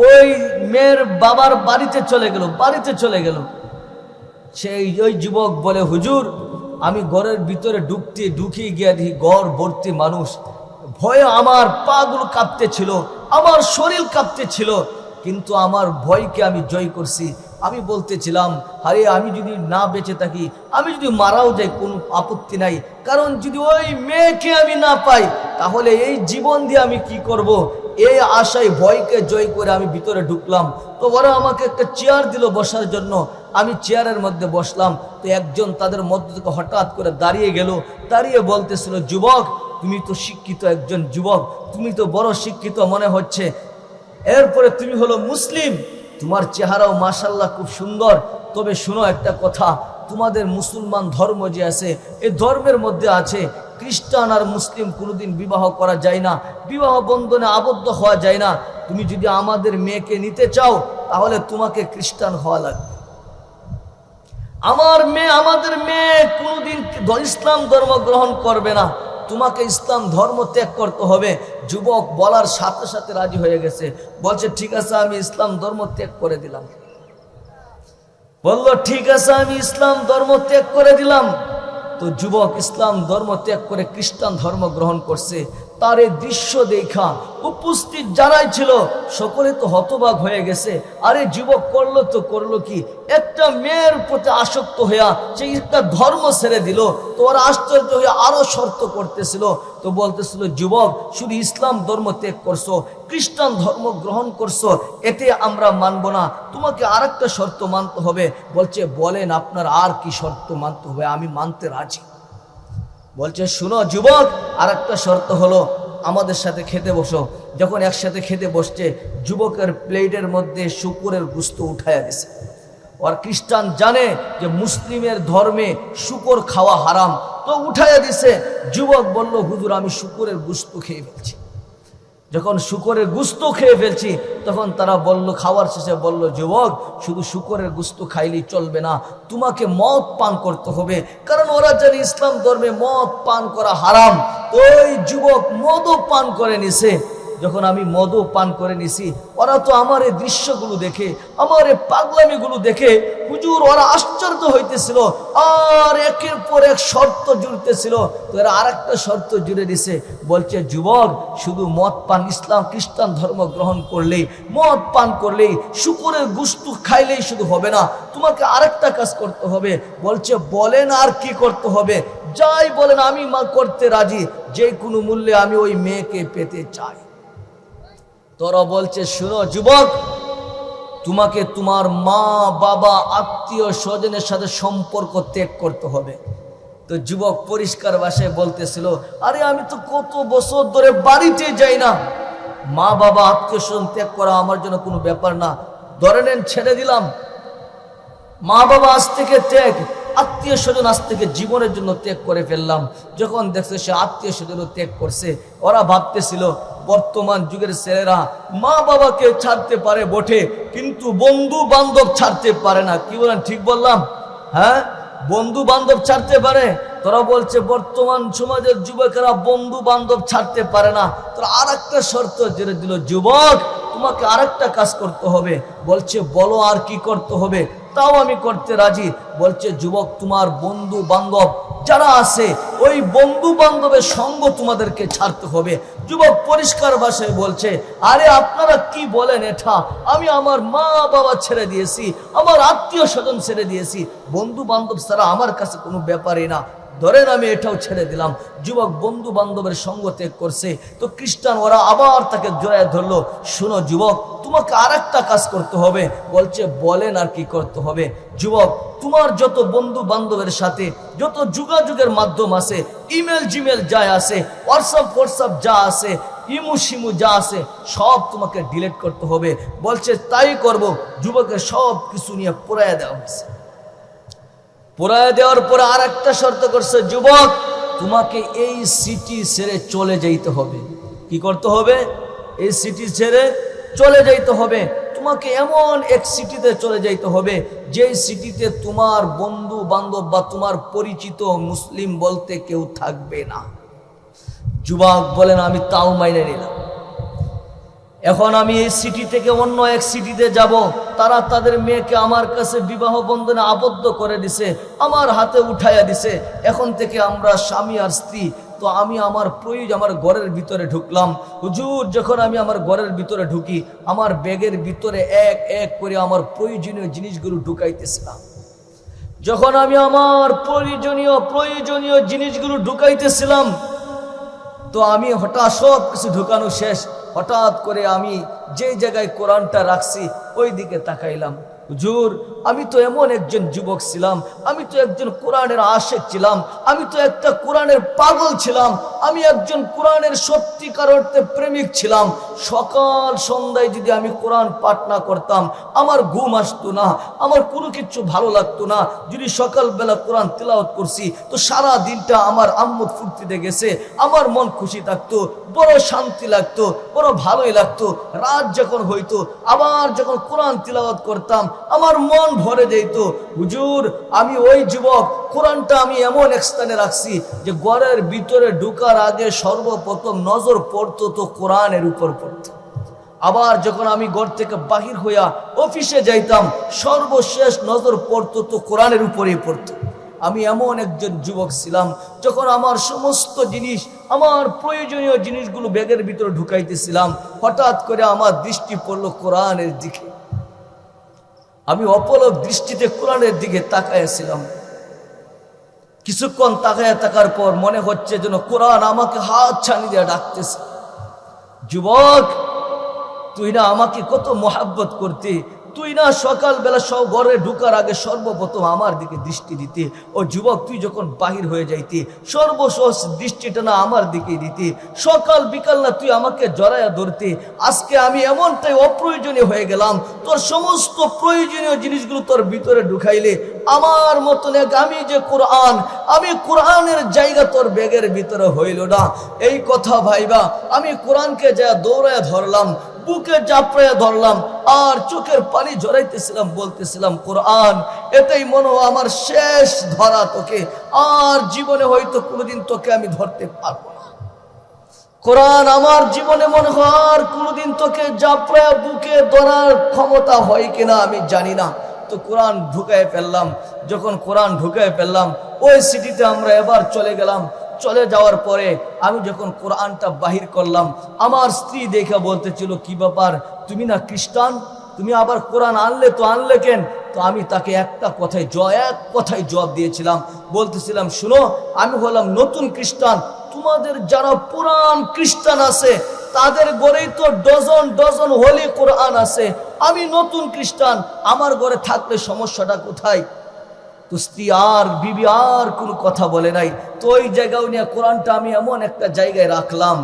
ওই মেয়ের বাবার বাড়িতে চলে গেল। সেই ওই যুবক বলে, হুজুর আমি ঘরের ভিতরে ঢুকিয়ে গিয়ে দেখি ঘর ভর্তি মানুষ। ভয়ে আমার পাগুলো কাঁপতে ছিল, আমার শরীর কাঁপতে ছিল, কিন্তু আমার ভয়কে আমি জয় করছি। আমি বলতেছিলাম, আরে আমি যদি না বেঁচে থাকি, আমি যদি মারাও যাই কোনো আপত্তি নাই, কারণ যদি ওই মেয়েকে আমি না পাই তাহলে এই জীবন দিয়ে আমি কি করব। এই আশায় ভয়কে জয় করে আমি ভিতরে ঢুকলাম। তো ওরা আমাকে একটা চেয়ার দিল বসার জন্য, আমি চেয়ারের মধ্যে বসলাম। তো একজন তাদের মধ্যে থেকে হঠাৎ করে দাঁড়িয়ে গেল, দাঁড়িয়ে বলতেছিল, যুবক তুমি তো শিক্ষিত একজন যুবক, তুমি তো বড় শিক্ষিত মনে হচ্ছে, এরপরে তুমি হলো মুসলিম, তোমার চেহারাও মাশাআল্লাহ খুব সুন্দর। তবে শোনো একটা কথা, তোমাদের মুসলমান ধর্ম যে আছে, এই ধর্মের মধ্যে আছে খ্রিস্টান আর মুসলিম কোনোদিন বিবাহ করা যায় না, বিবাহ বন্ধনে আবদ্ধ হওয়া যায় না। তুমি যদি আমাদের মেয়েকে নিতে চাও তাহলে তোমাকে খ্রিস্টান হওয়া লাগবে। আমাদের মেয়ে কোনোদিন ইসলাম ধর্ম গ্রহণ করবে না, তোমাকে ইসলাম ধর্ম ত্যাগ করতে হবে। যুবক বলার সাথে সাথে রাজি হয়ে গেছে, বলছে ঠিক আছে আমি ইসলাম ধর্ম ত্যাগ করে দিলাম। বলল ঠিক আছে আমি ইসলাম ধর্ম ত্যাগ করে দিলাম। তো যুবক ইসলাম ধর্ম ত্যাগ করে খ্রিস্টান ধর্ম গ্রহণ করছে। তার এই দৃশ্য দেখা উপস্থিত যারাই ছিল সকলে তো হতবাক হয়ে গেছে। আরে যুবক করলো কি, একটা মেয়ের প্রতি আসক্ত হইয়া সে একটা ধর্ম ছেড়ে দিল। তো ওরা আশ্চর্য হয়ে আরো শর্ত করতেছিল। তো বলতেছিল, যুবক শুধু ইসলাম ধর্ম ত্যাগ করছো, খ্রিস্টান ধর্ম গ্রহণ করছো, এতে আমরা মানব না, তোমাকে আর একটা শর্ত মানতে হবে। বলছে বলেন আপনার আর কি শর্ত মানতে হবে, আমি মানতে রাজি। বলছে শুনো যুবক, আর একটা শর্ত হলো আমাদের সাথে খেতে বসো। যখন একসাথে খেতে বসছে, যুবকের প্লেটের মধ্যে শূকরের গোশত উঠাইয়া দিছে। আর খ্রিস্টান জানে যে মুসলিমের ধর্মে শূকর খাওয়া হারাম, তো উঠাইয়া দিছে। যুবক বলল, হুজুর আমি শূকরের গোশত খেয়ে ফেলছি। যখন শূকরের গোশত খেয়ে ফেলছি তখন তারা বলল, খাওয়ার শেষে বলল, যুবক শুধু শূকরের গোশত খাইলেই চলবে না, তোমাকে মদ পান করতে হবে, কারণ ওরা জানে ইসলাম ধর্মে মদ পান করা হারাম। ওই যুবক মদও পান করে নিছে। যখন আমি মদও পান করে নিছি, ওরা তো আমার এই দৃশ্যগুলো দেখে, আমার এই পাগলামিগুলো দেখে হুজুর ওরা আশ্চর্য হইতেছিল, আর একের পর এক শর্ত জুড়তেছিল। তো এরা আর একটা শর্ত জুড়ে দিছে। বলছে যুবক শুধু মদ পান, ইসলাম খ্রিস্টান ধর্ম গ্রহণ করলেই, মদ পান করলেই, শূকরের গোশত খাইলেই শুধু হবে না, তোমাকে আরেকটা কাজ করতে হবে। বলছে বলেন আর কি করতে হবে? যাই বলেন আমি করতে রাজি, যে কোনো মূল্যে আমি ওই মেয়েকে পেতে চাই। তোরা বলছে শুনো যুবক, তোমাকে তোমার মা বাবা আত্মীয় স্বজনের সাথে সম্পর্ক ত্যাগ করতে হবে। তো যুবক পরিষ্কার ভাষায় বলতেছিল, আরে আমি তো কত বছর ধরে বাড়িতে যাই না, মা বাবা আত্মীয় স্বজন ত্যাগ করা আমার জন্য কোনো ব্যাপার না, ধরে নেন ছেড়ে দিলাম। মা বাবা আজ থেকে ত্যাগ, আত্মীয় স্বজন আজ থেকে জীবনের জন্য ত্যাগ করে ফেললাম। যখন দেখছে সে আত্মীয় স্বজনও ত্যাগ করছে, ওরা ভাবতেছিল বর্তমান যুগের ছেলেরা মা বাবাকে ছাড়তে পারে বটে, কিন্তু বন্ধু বান্ধব ছাড়তে পারে না। কি বলেন, ঠিক বললাম? হ্যাঁ, বন্ধু বান্ধব ছাড়তে পারে। তোরা বলছে বর্তমান সমাজের যুবকেরা বন্ধু বান্ধব ছাড়তে পারে না। তোরা আর একটা শর্ত জেনে দিল, যুবক তোমাকে আর একটা কাজ করতে হবে। বলছে বলো আর কি করতে হবে? তাও আমি করতে রাজি। বলছে যুবক তোমার বন্ধু বান্ধব যারা আছে ওই বন্ধু বান্ধবের সঙ্গ তোমাদেরকে ছাড়তে হবে। যুবক পরিষ্কার ভাষায় বলছে, আরে আপনারা কি বলেন এটা? আমি আমার মা বাবা ছেড়ে দিয়েছি, আমার আত্মীয় স্বজন ছেড়ে দিয়েছি, বন্ধু বান্ধব ছাড়া আমার কাছে কোনো ব্যাপারই না, ধরেন আমি এটাও ছেড়ে দিলাম। যুবক বন্ধু বান্ধবের সঙ্গ ত্যাগ করছে। তো খ্রিস্টান ওরা আবার তাকে জড়ায় ধরলো, শোনো যুবক তোমাকে আর একটা কাজ করতে হবে। বলছে বলেন আর কি করতে হবে? যুবক তোমার যত বন্ধু বান্ধবের সাথে যত যোগাযোগের মাধ্যম আছে, ইমেল জিমেল যা আছে, হোয়াটসঅ্যাপ যা আছে, ইমু শিমু যা আছে, সব তোমাকে ডিলিট করতে হবে। বলছে তাই করব। যুবকের সব কিছু নিয়ে পোড়ায় দেওয়া হয়েছে। পোড়ায় দেওয়ার পরে আর একটা শর্ত করছে, যুবক তোমাকে এই সিটি ছেড়ে চলে যাইতে হবে। কি করতে হবে? এই সিটি ছেড়ে চলে যাইতে হবে। তোমাকে এমন এক সিটিতে চলে যাইতে হবে যেই সিটিতে তোমার বন্ধু বান্ধব বা তোমার পরিচিত মুসলিম বলতে কেউ থাকবে না। যুবক বলেন আমি তাও মাইনে নিলাম। এখন আমি এই সিটি থেকে অন্য এক সিটিতে যাব। তারা তাদের মেয়েকে আমার কাছে বিবাহ বন্ধনে আবদ্ধ করে দিছে, আমার হাতে উঠাইয়া দিছে। এখন থেকে আমরা স্বামী আর স্ত্রী। তো আমি আমার ঘরের ভিতরে ঢুকলাম। হুজুর যখন আমি আমার ঘরের ভিতরে ঢুকি, আমার ব্যাগের ভিতরে এক এক করে আমার প্রয়োজনীয় জিনিসগুলো ঢুকাইতেছিলাম। যখন আমি আমার প্রয়োজনীয় জিনিসগুলো ঢুকাইতেছিলাম, তো আমি হঠাৎ সব কিছু ঢুকানো শেষ, হঠাৎ করে আমি যেই জায়গায় কোরআনটা রাখছি ওই দিকে তাকাইলাম। হুজুর আমি তো এমন একজন যুবক ছিলাম, আমি তো একজন কোরআনের আশেক ছিলাম, আমি তো একটা কোরআনের পাগল ছিলাম, আমি একজন কোরআনের সত্যিকার অর্থে প্রেমিক ছিলাম। সকাল সন্ধ্যায় যদি আমি কোরআন পাঠ না করতাম আমার ঘুম আসতো না, আমার কোনো কিছু ভালো লাগতো না। যদি সকালবেলা কোরআন তিলাওয়াত করছি তো সারা দিনটা আমার আম্মদ ফুর্তিতে গেছে, আমার মন খুশি থাকতো, বড় শান্তি লাগতো, বড় ভালোই লাগতো। রাত যখন হইতো আবার যখন কোরআন তিলাওয়াত করতাম আমার মন ভরে যেত। হুজুর আমি ওই যুবক, কোরআনটা আমি এমন এক স্থানে রাখছি যে ঘরের ভিতরে ঢুকার আগে সর্বপ্রথম নজর পড়তো তো কোরআনের উপর পড়তো। আবার যখন আমি ঘর থেকে বাহির হইয়া অফিসে যাইতাম সর্বশেষ নজর পড়তো তো কোরআনের উপরেই পড়তো। আমি এমন একজন যুবক ছিলাম যখন আমার সমস্ত জিনিস, আমার প্রয়োজনীয় জিনিসগুলো ব্যাগের ভিতরে ঢুকাইতেছিলাম, হঠাৎ করে আমার দৃষ্টি পড়লো কোরআনের দিকে। আমি অপলক দৃষ্টিতে কোরআনের দিকে তাকাইছিলাম। কিছুক্ষণ তাকার পর মনে হচ্ছে যেন কোরআন আমাকে হাত ছানি দিয়ে ডাকতেছে, যুবক তুই না আমাকে কত মোহাব্বত করতি, তুই না সকালবেলা সব ঘরে ঢুকার আগে সর্বপ্রথম আমার দিকে দৃষ্টি দিতে। ও যুবক তুই যখন বাহির হয়ে যাইতি সর্বশেষ দৃষ্টিটা না আমার দিকে দিতে, সকাল বিকাল না তুই আমাকে জড়াইয়া ধরতে। আজকে আমি এমনটাই অপ্রয়োজনীয় হয়ে গেলাম, তোর সমস্ত প্রয়োজনীয় জিনিসগুলো তোর ভিতরে ঢুকাইলে আমার মতন এক আমি যে কোরআন, আমি কোরআনের জায়গা তোর ব্যাগের ভিতরে হইল না। এই কথা ভাইবা আমি কোরআনকে যা দৌড়ায় ধরলাম, বুকে চাপড়াইয়া ধরলাম আর চোখের পানি ঝরাইতেছিলাম, বলতেছিলাম কোরআন এটাই মনে হয় আমার শেষ ধরা তোকে, আর জীবনে হয়তো কোনোদিন তোকে আমি ধরতে পারবো না। কোরআন আমার জীবনে মনে হয় আর কোনোদিন তোকে চাপড়াইয়া বুকে ধরার ক্ষমতা হয় কিনা আমি জানি না। তো কোরআন ঢুকায় ফেললাম। যখন কোরআন ঢুকায় ফেললাম ওই সিটিতে আমরা এবার চলে গেলাম। চলে যাওয়ার পরে আমি যখন কোরআনটা বাহির করলাম আমার স্ত্রী দেখে বলতেছিল কি ব্যাপার তুমি না খ্রিস্টান, তুমি আবার কোরআন আনলে তো আনলে কেন? তো আমি তাকে এক কথায় জবাব দিয়েছিলাম, বলতেছিলাম শুনো আমি হলাম নতুন খ্রিস্টান, তোমাদের যারা পুরান খ্রিস্টান আছে তাদের ঘরেই তো ডজন ডজন হোলি কোরআন আছে, আমি নতুন খ্রিস্টান, আমার ঘরে থাকলে সমস্যাটা কোথায়? তো স্ত্রী আর বিবি আর কোনো কথা বলে নাই। তো ওই জায়গায় নিয়ে কোরআনটা আমি এমন একটা জায়গায় রাখলাম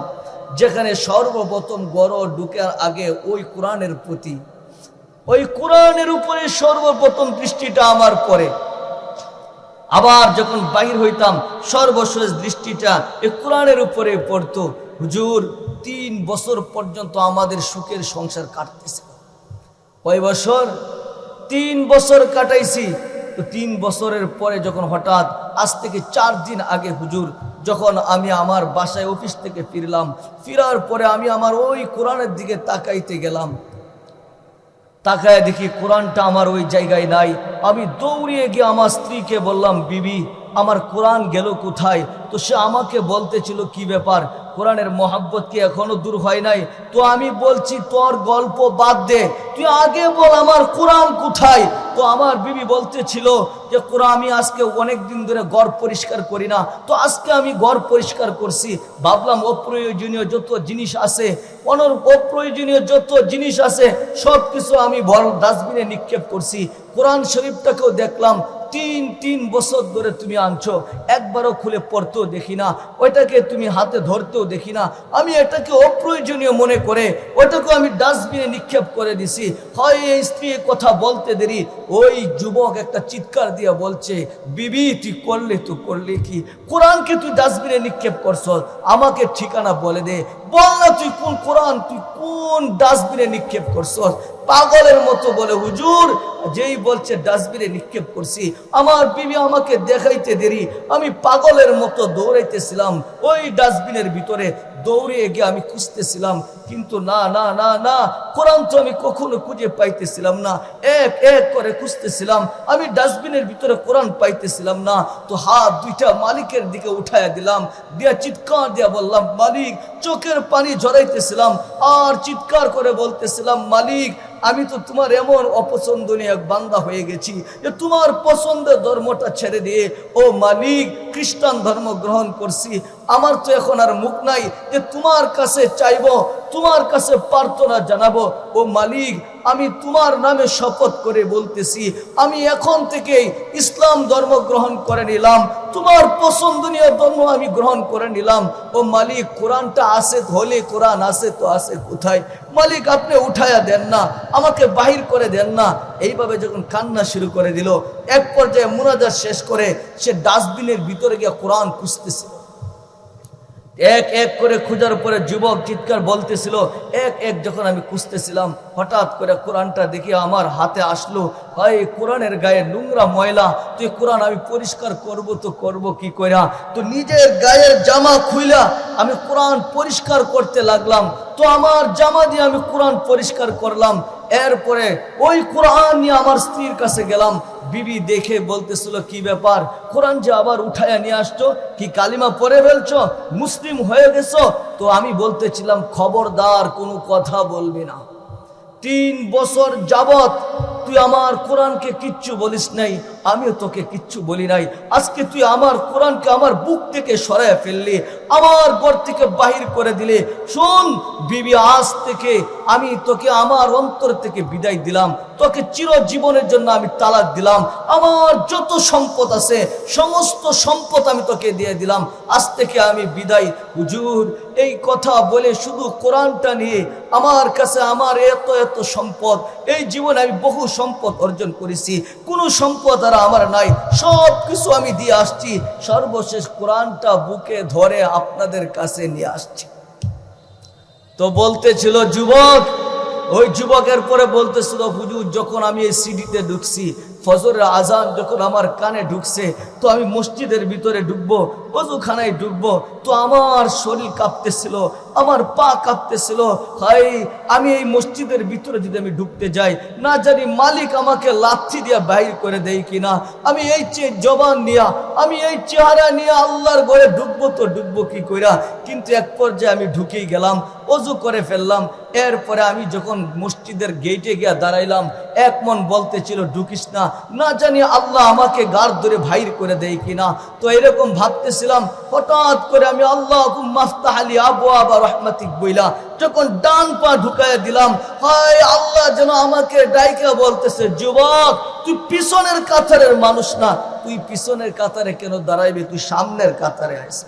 যেখানে সর্বপ্রথম গড় ঢুকার আগে ওই কোরআনের প্রতি, ওই কোরআনের উপরে সর্বপ্রথম দৃষ্টিটা আমার পড়ে। আবার যখন বাহির হইতাম সর্বশেষ দৃষ্টিটা এই কোরআনের উপরে পড়তো। হুজুর 3 বছর পর্যন্ত আমাদের সুখের সংসার কাটতেছে। কয় বছর? 3 বছর কাটাইছি। তো 3 বছরের পরে যখন হঠাৎ আজ থেকে 4 দিন আগে হুজুর যখন আমি আমার বাসায় অফিস থেকে ফিরার পরে আমি আমার ওই কোরআনের দিকে তাকাইতে গেলাম, তাকায় দেখি কোরআনটা আমার ওই জায়গায় নাই। আমি দৌড়িয়ে গিয়ে আমার স্ত্রীকে বললাম, বিবি আমার কোরআন গেল কোথায়? তো সে আমাকে বলতেছিল, কি ব্যাপার, কোরআনের মহাব্বত কি এখনো দূর হয় নাই? তো আমি বলছি, তোর গল্প বাদ দে, তুই আগে বল আমার কোরআন কোথায়? তো আমার বিবি বলতেছিল যে কোরআন, আমি আজকে অনেক দিন ধরে ঘর পরিষ্কার করি না, তো আজকে আমি ঘর পরিষ্কার করছি। ভাবলাম অপ্রয়োজনীয় যত জিনিস আছে, অপ্রয়োজনীয় যত জিনিস আছে সব কিছু আমি বড় ডাস্টবিনে নিক্ষেপ করছি। কোরআন শরীফটাকেও দেখলাম 3 বছর ধরে তুমি আনছো, একবারও খুলে পড়তেও দেখি না, ওইটাকে তুমি হাতে ধরতেও দেখি না। আমি এটাকে অপ্রয়োজনীয় মনে করে ওইটাকে আমি ডাস্টবিনে নিক্ষেপ করে দিছি। হয় এই স্ত্রী কথা বলতে দেরি, ওই যুবক একটা চিৎকার দিয়ে বলছে, বিবি তুই করলে কি? কোরআনকে তুই ডাস্টবিনে নিক্ষেপ করছ, আমাকে ঠিকানা বলে দে, বল না তুই কোন কোরআন, তুই কোন ডাস্টবিনে নিক্ষেপ করছ? পাগলের মতো বলে, হুজুর যেই বলছে ডাস্টবিনে নিক্ষেপ করছি। আমার বিবি আমাকে দেখাইতে দেরি, আমি পাগলের মতো দৌড়াইতেছিলাম ওই ডাস্টবিনের ভিতরে, দৌড়ে গিয়ে আমি খুঁজতেছিলাম, কিন্তু না না না না, কোরআন তো আমি কখনো খুঁজে পাইতেছিলাম না। এক এক করে খুঁজতেছিলাম, আমি ডাস্টবিনের ভিতরে কোরআন পাইতেছিলাম না। তো হাত দুইটা মালিকের দিকে উঠাইয়া দিলাম, দিয়া চিৎকার দিয়া বললাম, মালিক। চোখের পানি ঝরাইতেছিলাম আর চিৎকার করে বলতেছিলাম, মালিক আমি তো তোমার এমন অপছন্দনীয় এক বান্দা হয়ে গেছি যে তোমার পছন্দের ধর্মটা ছেড়ে দিয়ে ও মালিক খ্রিস্টান ধর্ম গ্রহণ করছি। আমার তো এখন আর মুখ নাই যে তোমার কাছে চাইব, তোমার কাছে প্রার্থনা জানাবো। ও মালিক আমি তোমার নামে শপথ করে বলতেছি, আমি এখন থেকে ইসলাম ধর্ম গ্রহণ করে নিলাম, তোমার পছন্দনীয় ধর্ম আমি গ্রহণ করে নিলাম। ও মালিক কোরআনটা আছে হলে, কোরআন আছে তো আছে কোথায়? মালিক আপনি উঠায়া দেন না, আমাকে বাহির করে দেন না। এইভাবে যখন কান্না শুরু করে দিল, এক পর্যায়ে মুনাজাত শেষ করে সে ডাস্টবিনের ভিতরে গিয়ে কোরআন খুঁজতেছিল। এক এক করে খোঁজার পরে যুবক চিৎকার বলতেছিল, এক এক যখন আমি খুঁজতেছিলাম, হঠাৎ করে কোরআনটা দেখি আমার হাতে আসলো। হয় কোরআনের গায়ে নোংরা ময়লা, তো কোরআন আমি পরিষ্কার করব তো করব কি কইরা? তো নিজের গায়ের জামা খুইলা আমি কোরআন পরিষ্কার করতে লাগলাম। তো আমার জামা দিয়ে আমি কোরআন পরিষ্কার করলাম। এরপরে ওই কোরআন নিয়ে আমার স্ত্রীর কাছে গেলাম। বিবি দেখে বলতেছিল, কি ব্যাপার, কোরআন যে আবার উঠাইয়া নিয়ে আসছো, কি কালিমা পড়ে ফেলছো, মুসলিম হয়ে গেছো? তো আমি বলতেছিলাম, খবরদার কোনো কথা বলবি না। 3 বছর যাবত তুই আমার কোরআনকে কিচ্ছু বলিস নাই, আমিও তোকে কিচ্ছু বলি নাই। আজকে তুই আমার কোরআনকে আমার বুক থেকে সরায় ফেললি, আমার ঘর থেকে বাহির করে দিলে। শোন বিবি, আজ থেকে আমি তোকে আমার অন্তর থেকে বিদায় দিলাম, তোকে চিরজীবনের জন্য আমি তালাক দিলাম। আমার যত সম্পদ আছে সমস্ত সম্পদ আমি তোকে দিয়ে দিলাম, আজ থেকে আমি বিদায়। হুজুর এই কথা বলে শুধু কোরআনটা নিয়ে আমার কাছে আমার এত এত সম্পদ, এই জীবনে আমি বহু সম্পদ অর্জন করেছি, কোনো সম্পদ আর আমার নাই, সব কিছু আমি দিয়ে আসছি, সর্বশেষ কোরআনটা বুকে ধরে আপনাদের কাছে নিয়ে আসছি। তো বলতেছিল যুবক, ওই যুবকের পরে বলতেছিল, হুজুর যখন আমি এই সিডিতে ঢুকছি, ফজরের আজান যখন আমার কানে ঢুকছে, তো আমি মসজিদের ভিতরে ঢুকবো, ওযুখানায় ঢুকবো, তো আমার শরীর কাঁপতেছিল, আমার পা কাঁপতেছিল। হাই আমি এই মসজিদের ভিতরে যদি আমি ঢুকতে যাই, না জানি মালিক আমাকে লাথি দিয়া বাইর করে দেয় কিনা। আমি এই জবান নিয়া, আমি এই চেহারা নিয়ে আল্লাহর ঘরে ঢুকবো তো ঢুকবো কি কইরা? কিন্তু এক পর্যায়ে আমি ঢুকেই গেলাম, ওযু করে ফেললাম। এরপরে আমি যখন মসজিদের গেটে গিয়া দাঁড়াইলাম, এক মন বলতেছিল ঢুকিস না, না জানি আল্লাহ আমাকে গার ধরে ভাইর করে দেয় কিনা। তো এরকম ভাবতেছিলাম, হঠাৎ করে আমি আল্লাহুম্মা আফতাহ লি আবওয়াবা রাহমাতিক বইলা যখন ডান পা ঢুকায় দিলাম, হায় আল্লাহ যেন আমাকে ডাইকা বলতেছে, যুবক তুই পিছনের কাতারের মানুষ না, তুই পিছনের কাতারে কেন দাঁড়াইবি, তুই সামনের কাতারে আইস।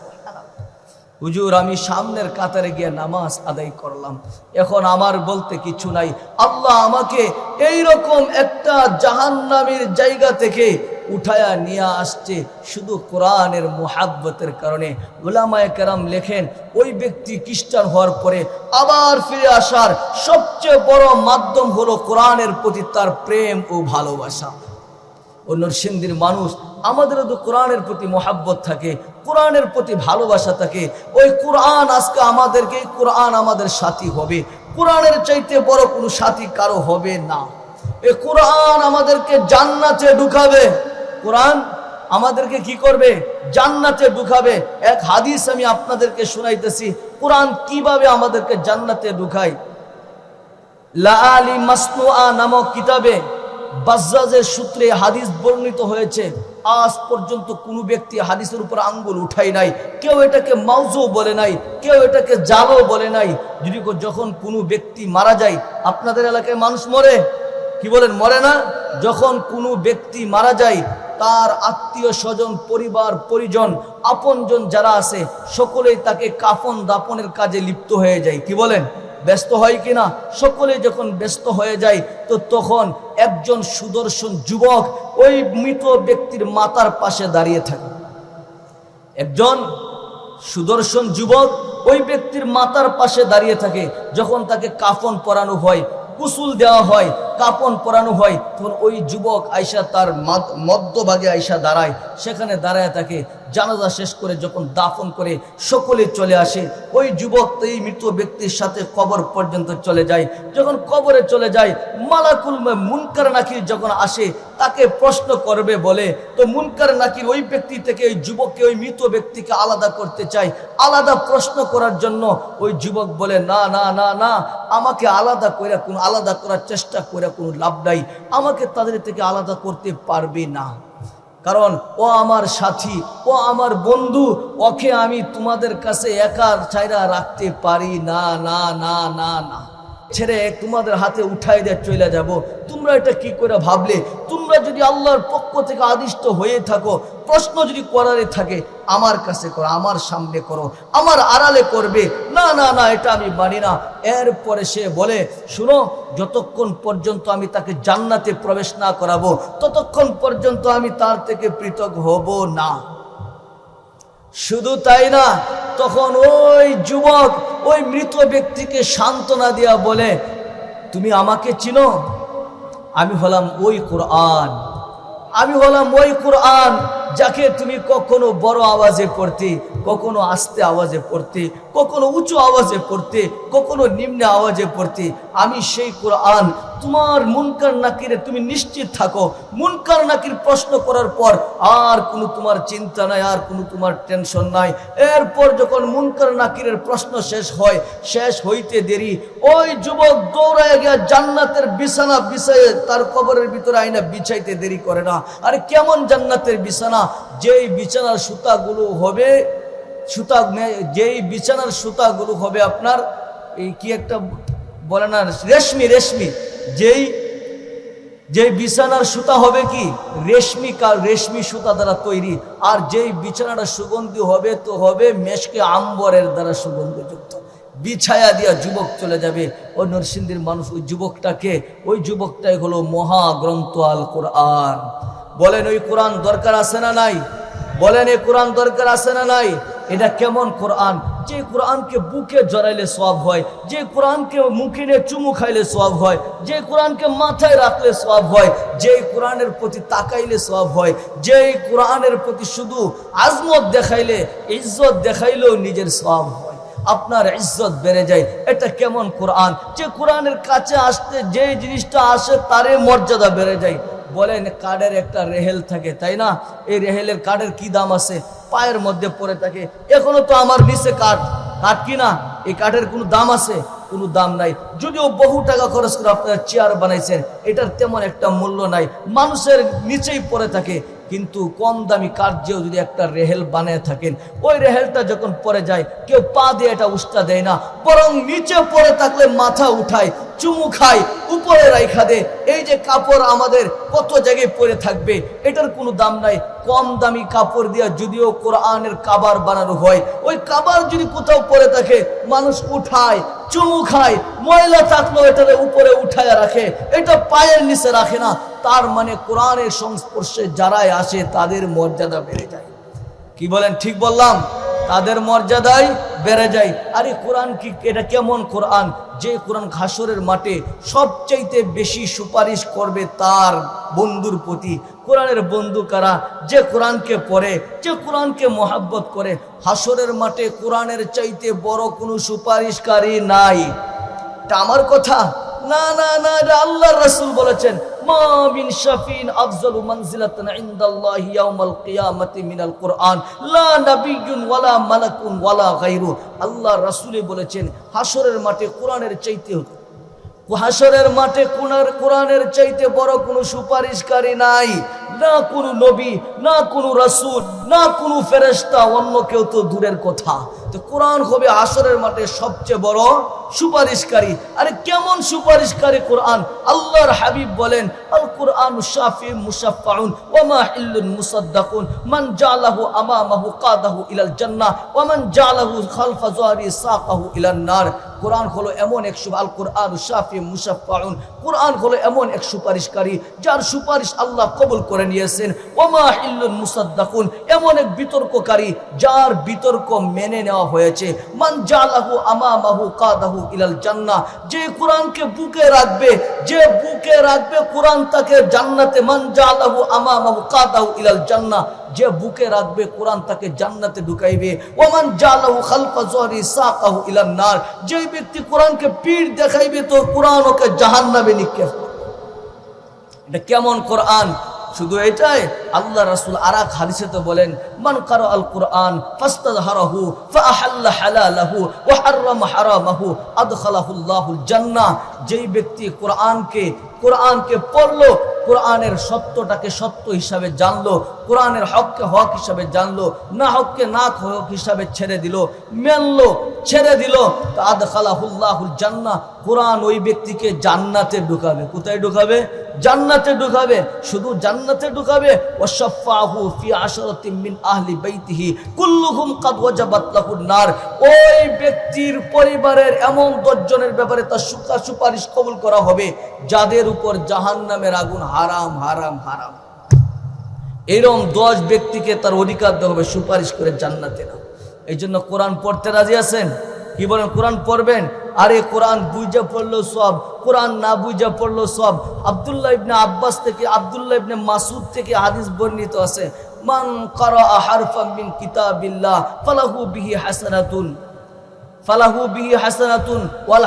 হুজুর আমি সামনের কাতারে গিয়ে নামাজ আদায় করলাম, এখন আমার বলতে কিছু নাই। আল্লাহ আমাকে এইরকম একটা জাহান্নামের জায়গা থেকে উঠায়া নিয়ে আসছে শুধু কোরআনের মুহাব্বতের কারণে। উলামায়ে কেরাম লেখেন, ওই ব্যক্তি খ্রিস্টান হওয়ার পরে আবার ফিরে আসার সবচেয়ে বড় মাধ্যম হলো কোরআনের প্রতি তার প্রেম ও ভালোবাসা। ও নরসিংদীর মানুষ, আমাদেরও তো কোরআনের প্রতি মহাব্বত থাকে, কোরআনের প্রতি ভালোবাসা থাকে। ওই কোরআন আজকে আমাদেরকে, কোরআন আমাদের সাথী হবে, কোরআনের চাইতে বড় কোনো সাথী কারো হবে না। এই কোরআন আমাদেরকে জান্নাতে ঢুকাবে, কোরআন আমাদেরকে কি করবে, জান্নাতে ঢুকাবে। এক হাদিস আমি আপনাদেরকে শোনাইতেছি, কোরআন কিভাবে আমাদেরকে জান্নাতে ঢুকায়। লাআলি মাসনুআ নামক কিতাবে বাজ্জাজের সূত্রে হাদিস বর্ণিত হয়েছে। আজ পর্যন্ত কোনো ব্যক্তি হাদিসের উপর আঙ্গুল উঠাই নাই, কেউ এটাকে মাউজু বলে নাই, কেউ এটাকে জালও বলে নাই। যদি যখন কোনো ব্যক্তি মারা যায়, আপনাদের এলাকায় মানুষ মরে, কি বলেন, মরে না? যখন কোনো ব্যক্তি মারা যায়, তার আত্মীয় স্বজন, পরিবার পরিজন, আপনজন যারা আছে, সকলেই তাকে কাফন দাফনের কাজে লিপ্ত হয়ে যায়। কি বলেন, ব্যস্ত হয় কিনা? সকলে যখন ব্যস্ত হয়ে যায়, তো তখন একজন সুদর্শন যুবক ওই মৃত ব্যক্তির মাথার পাশে দাঁড়িয়ে থাকে। একজন সুদর্শন যুবক ওই ব্যক্তির মাথার পাশে দাঁড়িয়ে থাকে। যখন তাকে কাফন পরানো হয়, কুসুল দেওয়া হয়, কাফন পরানো হয়, তখন ওই যুবক আয়সা তার মধ্যভাগে আয়সা দাঁড়ায়, সেখানে দাঁড়ায় থাকে। জানাজা শেষ করে যখন দাফন করে সকলে চলে আসে, ওই যুবক তো এই মৃত ব্যক্তির সাথে কবর পর্যন্ত চলে যায়। যখন কবরে চলে যায়, মালাকুল মুনকার নাকির যখন আসে, তাকে প্রশ্ন করবে বলে, তো মুনকার নাকির ওই ব্যক্তি থেকে ওই যুবককে, ওই মৃত ব্যক্তিকে আলাদা করতে চায়। আলাদা প্রশ্ন করার জন্য ওই যুবক বলে, না না না না, আমাকে আলাদা করার চেষ্টা করে কোনো লাভ নাই, আমাকে তাদের থেকে আলাদা করতে পারবে না, কারণ ও আমার সাথী, ও আমার বন্ধু, ওকে আমি তোমাদের কাছে একা ছাইরা রাখতে পারি না, না না না না, ছেড়ে তোমাদের হাতে উঠাই দিয়ে চলে যাব। তোমরা এটা কি করে ভাবলে? তোমরা যদি আল্লাহর পক্ষ থেকে আদিষ্ট হয়ে থাকো, প্রশ্ন যদি করারে থাকে, আমার কাছে করো, আমার সামনে করো, আমার আড়ালে করবে না, না না, এটা আমি মানি না। এরপরে সে বলে, শুনো, যতক্ষণ পর্যন্ত আমি তাকে জান্নাতে প্রবেশ না করাবো, ততক্ষণ পর্যন্ত আমি তার থেকে পৃথক হব না। শুধু তাই না, তখন ওই যুবক ওই মৃত ব্যক্তিকে সান্ত্বনা দিয়া বলে, তুমি আমাকে চিনো? আমি হলাম ওই কোরআন, আমি হলাম ওই কোরআন যাকে তুমি কখনো বড় আওয়াজে পড়তে, কখনো আস্তে আওয়াজে পড়তে, কখনো উঁচু আওয়াজে পড়তে, কখনো নিম্ন আওয়াজে পড়তে। আমি সেই কোরআন। তোমার মুনকার নাকিরে তুমি নিশ্চিত থাকো, মুনকার নাকির প্রশ্ন করার পর আর কোনো তোমার চিন্তা নাই, আর কোনো তোমার টেনশন নাই। এরপর যখন মুনকার নাকিরের প্রশ্ন শেষ হইতে দেরি, ওই যুবক দৌড়ায় গিয়া জান্নাতের বিছানা বিছাইয়ে তার কবরের ভিতরে আইনা বিছাইতে দেরি করে না। আরে কেমন জান্নাতের বিছানা? যেই বিছানার সুতাগুলো হবে, যেই বিছানার সুতাগুলো হবে আপনার এই কি একটা বলে না, রেশমি, যেই বিছানার সুতা হবে কি রেশমি সুতা দ্বারা তৈরি। আর যেই বিছানাটা সুগন্ধি হবে, তো হবে মেশকে আম্বরের দ্বারা সুগন্ধিযুক্ত। বিছায়া দিয়া যুবক চলে যাবে। ওই নরসিংদীর মানুষ, ওই যুবকটাই হলো মহাগ্রন্থ আল কোরআন। বলেন ওই কোরআন দরকার আছে না নাই? বলেন এই কোরআন দরকার আছে না নাই? এটা কেমন কোরআন? যে কোরআনকে বুকে জড়াইলে সওয়াব হয়, যে কোরআনকে মুখে নিয়ে চুমু খাইলে সওয়াব হয়, যে কোরআনকে মাথায় রাখলে সওয়াব হয়, যে কোরআনের প্রতি তাকাইলে সওয়াব হয়, যে কোরআনের প্রতি শুধু আজমত দেখাইলে, ইজ্জত দেখাইলেও নিজের সওয়াব হয়, আপনার ইজ্জত বেড়ে যায়। এটা কেমন কোরআন? যে কোরআনের কাছে আসতে যে জিনিসটা আসে তারে মর্যাদা বেড়ে যায়। বলেন কাঠের একটা রেহেল থাকে, তাই না? এই রেহেলের কাঠের কি দাম আছে? পায়ের মধ্যে পড়ে থাকে। এখনো তো আমার নিচে কাঠ, কাঠ কিনা, এই কাঠের কোনো দাম আছে? কোনো দাম নাই। যদিও বহু টাকা খরচ করে আপনারা চেয়ার বানাইছেন, এটার তেমন একটা মূল্য নাই, মানুষের নিচেই পড়ে থাকে। কিন্তু কম দামি কাঠ যেও যদি একটা রেহেল বানিয়ে থাকেন, ওই রেহেলটা যখন পড়ে যায় কেউ পা দিয়ে এটা উষ্টা দেয় না, বরং নিচে পড়ে থাকলে মাথা উঠায়, চুমু খায়, উপরে রাইখা দে। এই যে কাপড় আমাদের কত জায়গায় পরে থাকবে, এটার কোনো দাম নাই। কম দামি কাপড় দিয়া যদিও কোরআনের কাবার বানানো হয়, ওই কাবার যদি কোথাও পরে থাকে মানুষ উঠায়, চুমু খায়, ময়লা থাকলেও এটারে উপরে উঠায় রাখে, এটা পায়ের নিচে রাখে না। তার মানে কোরআনের সংস্পর্শে যারাই আসে তাদের মর্যাদা বেড়ে যায়। কি বলেন, ঠিক বললাম? তাদের মর্যাদাই বেড়ে যায়। আরে কোরআন কি, এটা কেমন কোরআন? যে কোরআন হাসরের মাঠে সবচাইতে বেশি সুপারিশ করবে তার বন্ধুর প্রতি। কোরআনের বন্ধু কারা? যে কোরআনকে পড়ে, যে কোরআনকে মহাব্বত করে। হাসরের মাঠে কোরআনের চাইতে বড় কোনো সুপারিশকারী নাই। এটা আমার কথা না, না, না, এটা আল্লাহর রাসূল বলেছেন, মা মিন শাফিন আফজালু মানজিলাতান ইনদাল্লাহি ইয়াউমাল কিয়ামাতি মিনাল কোরআন লা নাবিয়্যুন ওয়ালা মালাকুন ওয়ালা গায়রু। আল্লাহর রাসূলই বলেছেন হাসরের মাঠে কোরআনের চাইতে, হাসরের মাঠে কোরআনের চাইতে বড় কোনো সুপারিশকারী নাই। না কোনো নবী, না কোনো রাসূল, না কোনো ফেরেশতা, অন্য কেউ তো দূরের কথা। তো কোরআন হবে হাসরের মাঠে সবচেয়ে বড় সুপারিশকারী। আরে কেমন সুপারিশকারী কোরআন? আল্লাহর হাবিব বলেন, আল কুরআনু শাফি মুশাফফাউন ওয়া মাহিল্লুন মুসাদ্দাকুন মান জালাহু আমামাহু কাদাহু ইলাল জান্নাহ ওয়া মান জালাহু খালফা যহরি সাকাহু ইলান নার। কোরআন হলো এমন এক আল কুরআনু শাফি মুশাফফাউন, কোরআন হলো এমন এক সুপারিশকারী যার সুপারিশ আল্লাহ কবুল করে নিয়েছেন। ওয়া মাহিল্লুন মুসাদ্দাকুন, এমন এক বিতর্ককারী যার বিতর্ক মেনে নেওয়া হয়েছে। মান জালাহু আমামাহু কাদাহু ইলাল জান্নাহ, যে কোরআনকে বুকে রাখবে, যে বুকে রাখবে কোরআন তাকে জান্নাতে, মান জালাহু আমামাহু কাদাহু ইলাল জান্নাহ, যে বুকে রাখবে কোরআন তাকে জান্নাতে ঢুকাইবে। ওমান জালাহু খালফা যহরি সাকাহু ইলান নার, যে ব্যক্তি কোরআনকে পিঠ দেখাইবে তো কোরআন ওকে জাহান্নামে নিক্ষেপ করবে। এটা কেমন কোরআন? শুধু এটাই, আল্লাহ রাসূল আরেক হাদিসে তো বলেন, মান কারা আল কোরআন ফাস্তাযহারাহু ফাআহাল্লা হালালাহু ওয়া হারামা হারামাহু আদখালাহুল্লাহুল জান্নাহ। যেই ব্যক্তি কোরআনকে পড়লো, কোরআনের সত্যটাকে সত্য হিসাবে জানলো, কোরআনের হককে হক হিসাবে জানলো, না হককে না হক হিসাবে ছেড়ে দিল, মেনলো, ছেড়ে দিল, তা আদখালাহুল্লাহুল জান্নাহ, কোরআন ওই ব্যক্তিকে জান্নাতে ঢুকাবে। কোথায় ঢুকাবে? জান্নাতে ঢুকাবে। শুধু জান্নাতে ঢুকাবে, ওয়াশাফাহু ফি আশরাতিন মিন আহলি বাইতিহি কুল্লুহুম কাদ ওয়াজাবাত লাহুন নার। ওই ব্যক্তির পরিবারের এমন 10 জনের ব্যাপারে তার সুপারিশ কবুল করা হবে যাদের উপর জাহান্নামের আগুন হারাম হারাম হারাম। এরকম 10 ব্যক্তিকে তার অধিকার দেওয়া হবে সুপারিশ করে জান্নাতে না। এই জন্য কোরআন পড়তে রাজি আছেন? কি বলেন, কোরআন পড়বেন? আরে কোরআন বুঝা পড়লো সব, কোরআন না বুঝা পড়লো সব। আব্দুল্লাহ ইবনে আব্বাস থেকে, আব্দুল্লাহ ইবনে মাসউদ থেকে হাদিস বর্ণিত আছে, মান কারা হারফাম মিন কিতাবিল্লাহ ফালাহু বিহি হাসানাতুন ওয়াল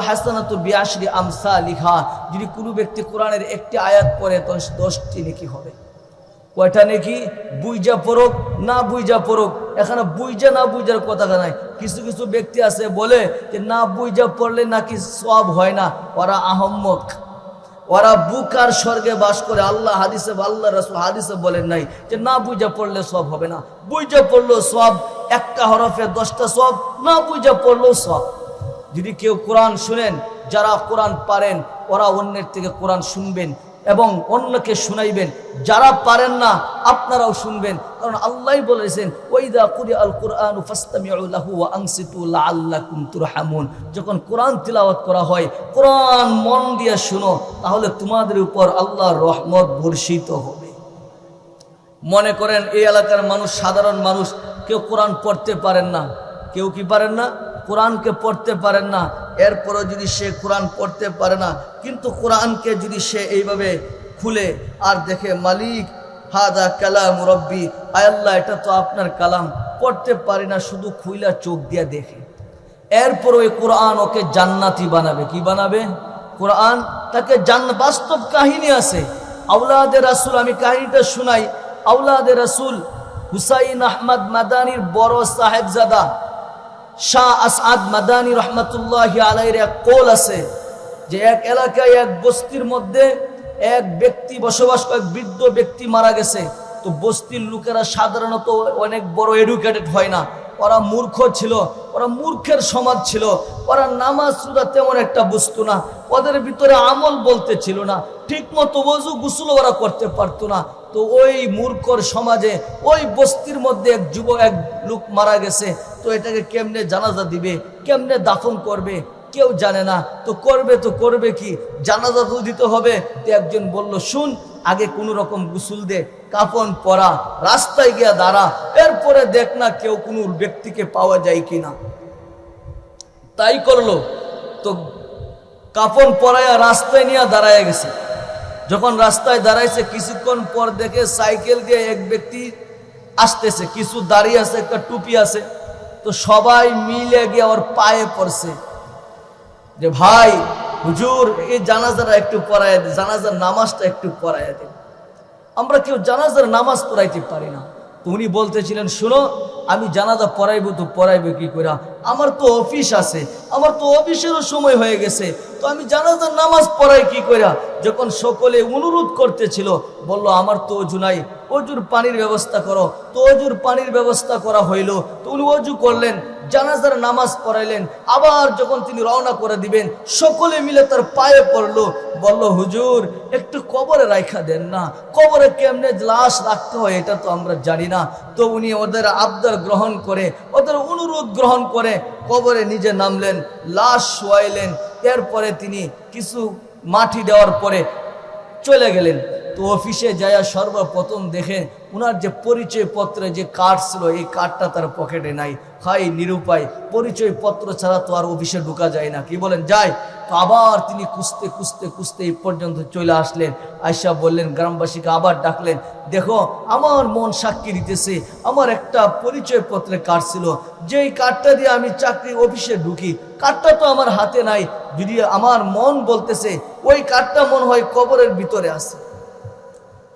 হাসানাতু বিআশরি আমসালিহা। যদি কোনো ব্যক্তি কোরআনের একটি আয়াত পড়ে তো 10টি নেকি হবে। কয়টা নেকি? বুইজা পড়ুক না বুইজা পড়ুক, এখানে বুইজা না বুইজার কথা নাই। কিছু কিছু ব্যক্তি আছে বলে যে না বুইজা পড়লে নাকি সওয়াব হয় না, ওরা আহম্মক, ওরা বুকার স্বর্গে বাস করে। আল্লাহ হাদিসে, আল্লাহ রাসূল হাদিসে বলেন নাই যে না বুইজা পড়লে সওয়াব হবে না। বুইজা পড়লেও সওয়াব, একটা হরফে 10টা সওয়াব, না বুইজা পড়লেও সওয়াব। যদি কেউ কোরআন শুনেন, যারা কোরআন পারেন ওরা অন্যের থেকে কোরআন শুনবেন এবং অন্যকে শুনাইবেন। যারা পারেন না আপনারাও শুনবেন, কারণ আল্লাহই বলেছেন, ওয়াইদা কুরিআল কুরআনু ফাসতামিউ লাহু ওয়া আনসিতু লাআল্লাকুম তুরহামুন। যখন কোরআন তিলাওয়াত করা হয়, কোরআন মন দিয়ে শুনো, তাহলে তোমাদের উপর আল্লাহর রহমত বর্ষিত হবে। মনে করেন এই এলাকার মানুষ, সাধারণ মানুষ, কেউ কোরআন পড়তে পারেন না, কেউ কি পারেন না? কোরআনকে পড়তে পারেন না। এরপরও যদি সে কোরআন পড়তে পারে না, কিন্তু কোরআনকে যদি সে এইভাবে খুলে আর দেখে, মালিক হাদা কালাম রব্বি, আয় আল্লাহ এটা তো আপনার কালাম, পড়তে পারি না, শুধু খুইলা চোখ দিয়ে দেখে, এরপর ওই কোরআন ওকে জান্নাতি বানাবে। কি বানাবে? কোরআন তাকে জান্নাত। বাস্তব কাহিনী আছে, আওলাদে রাসূল, আমি কাহিনীটা শুনাই। আওলাদে রাসূল হুসাইন আহমদ মাদানির বড় সাহেবজাদা শাহ আসাদ মাদানী রহমাতুল্লাহি আলাইহির এক কওল আছে যে এক এলাকায় এক বস্তির মধ্যে এক ব্যক্তি বসবাস করে, এক বৃদ্ধ ব্যক্তি মারা গেছে। তো বস্তির লোকেরা সাধারণত অনেক বড় এডুকেটেড হয় না, ওরা মূর্খ ছিল, ওরা মূর্খের সমাজ ছিল, ওরা নামাজ রোজা তেমন একটা বুঝতো না, ওদের ভিতরে আমল বলতে ছিল না, ঠিক মতো ওযু গোসল ওরা করতে পারতো না। তো ওই মূর্খর সমাজে ওই বস্তির মধ্যে এক লোক মারা গেছে। তো এটাকে কেমনে জানাজা দিবে, কেমনে দাফন করবে কেউ জানে না। তো করবে কি, জানাজা তো দিতে হবে। তো একজন বলল, শুন, আগে কোনো রকম গোসল দে, কাফন পরা, রাস্তায় গিয়া দাঁড়া, এরপরে দেখ না কেউ কোনো ব্যক্তিকে পাওয়া যায় কিনা। তাই করলো। তো কাফন পরাইয়া রাস্তায় নিয়ে দাঁড়ায় গেছে। যখন রাস্তায় দাঁড়াইছে কিছুক্ষণ পর দেখে সাইকেল দিয়ে এক ব্যক্তি আসতেছে, কিছু দাঁড়িয়ে আছে, একটা টুপি আছে। তো সবাই মিলে গিয়ে ওর পায়ে পড়ছে যে ভাই হুজুর এই জানাজাটা একটু পড়াইয়া দে, জানাজার নামাজটা একটু পড়াইয়া দে। আমরা কেউ জানাজার নামাজ পড়াইতে পারি না। তো উনি বলতেছিলেন, শুনো, আমি জানাজা পড়াইবো তো পড়াইবো কি করে, আমার তো অফিস আছে, আমার তো অফিসেরও সময় হয়ে গেছে, তো আমি জানাজার নামাজ পড়াই কি করে। যখন সকলে অনুরোধ করতেছিল, বলল আমার তো অজু নাই, অজুর পানির ব্যবস্থা করো। তো অজুর পানির ব্যবস্থা করা হইল। তো উনি অজু করলেন, জানাজার নামাজ পড়াইলেন। আবার যখন তিনি রওনা করে দিবেন, সকলে মিলে তার পায়ে পড়লো, বলল হুজুর একটু কবরে রাখা দেন না, কবরে কেমনে লাশ রাখতে হয় এটা তো আমরা জানি না। তো উনি ওদের আবদার গ্রহণ করে, ওদের অনুরোধ গ্রহণ করে কবরে নিজে নামলেন, লাশ শোয়াইলেন। এরপরে তিনি কিছু মাটি দেওয়ার পরে চলে গেলেন। তো অফিসে যাইয়া সর্বপ্রথম দেখেন উনার যে পরিচয় পত্রে যে কার্ড ছিল, এই কার্ডটা তার পকেটে নাই। হাই নিরুপায়, পরিচয় পত্র ছাড়া তো আর অফিসে ঢোকা যায় না, কি বলেন, যায়। তো আবার তিনি খুঁজতে এই পর্যন্ত চলে আসলেন। আয়সা বললেন, গ্রামবাসীকে আবার ডাকলেন, দেখো আমার মন সাক্ষী দিতেছে, আমার একটা পরিচয় পত্রে কার্ড ছিল, যেই কার্ডটা দিয়ে আমি চাকরি অফিসে ঢুকি, কার্ডটা তো আমার হাতে নাই। যদি আমার মন বলতেছে ওই কার্ডটা মনে হয় কবরের ভিতরে আছে।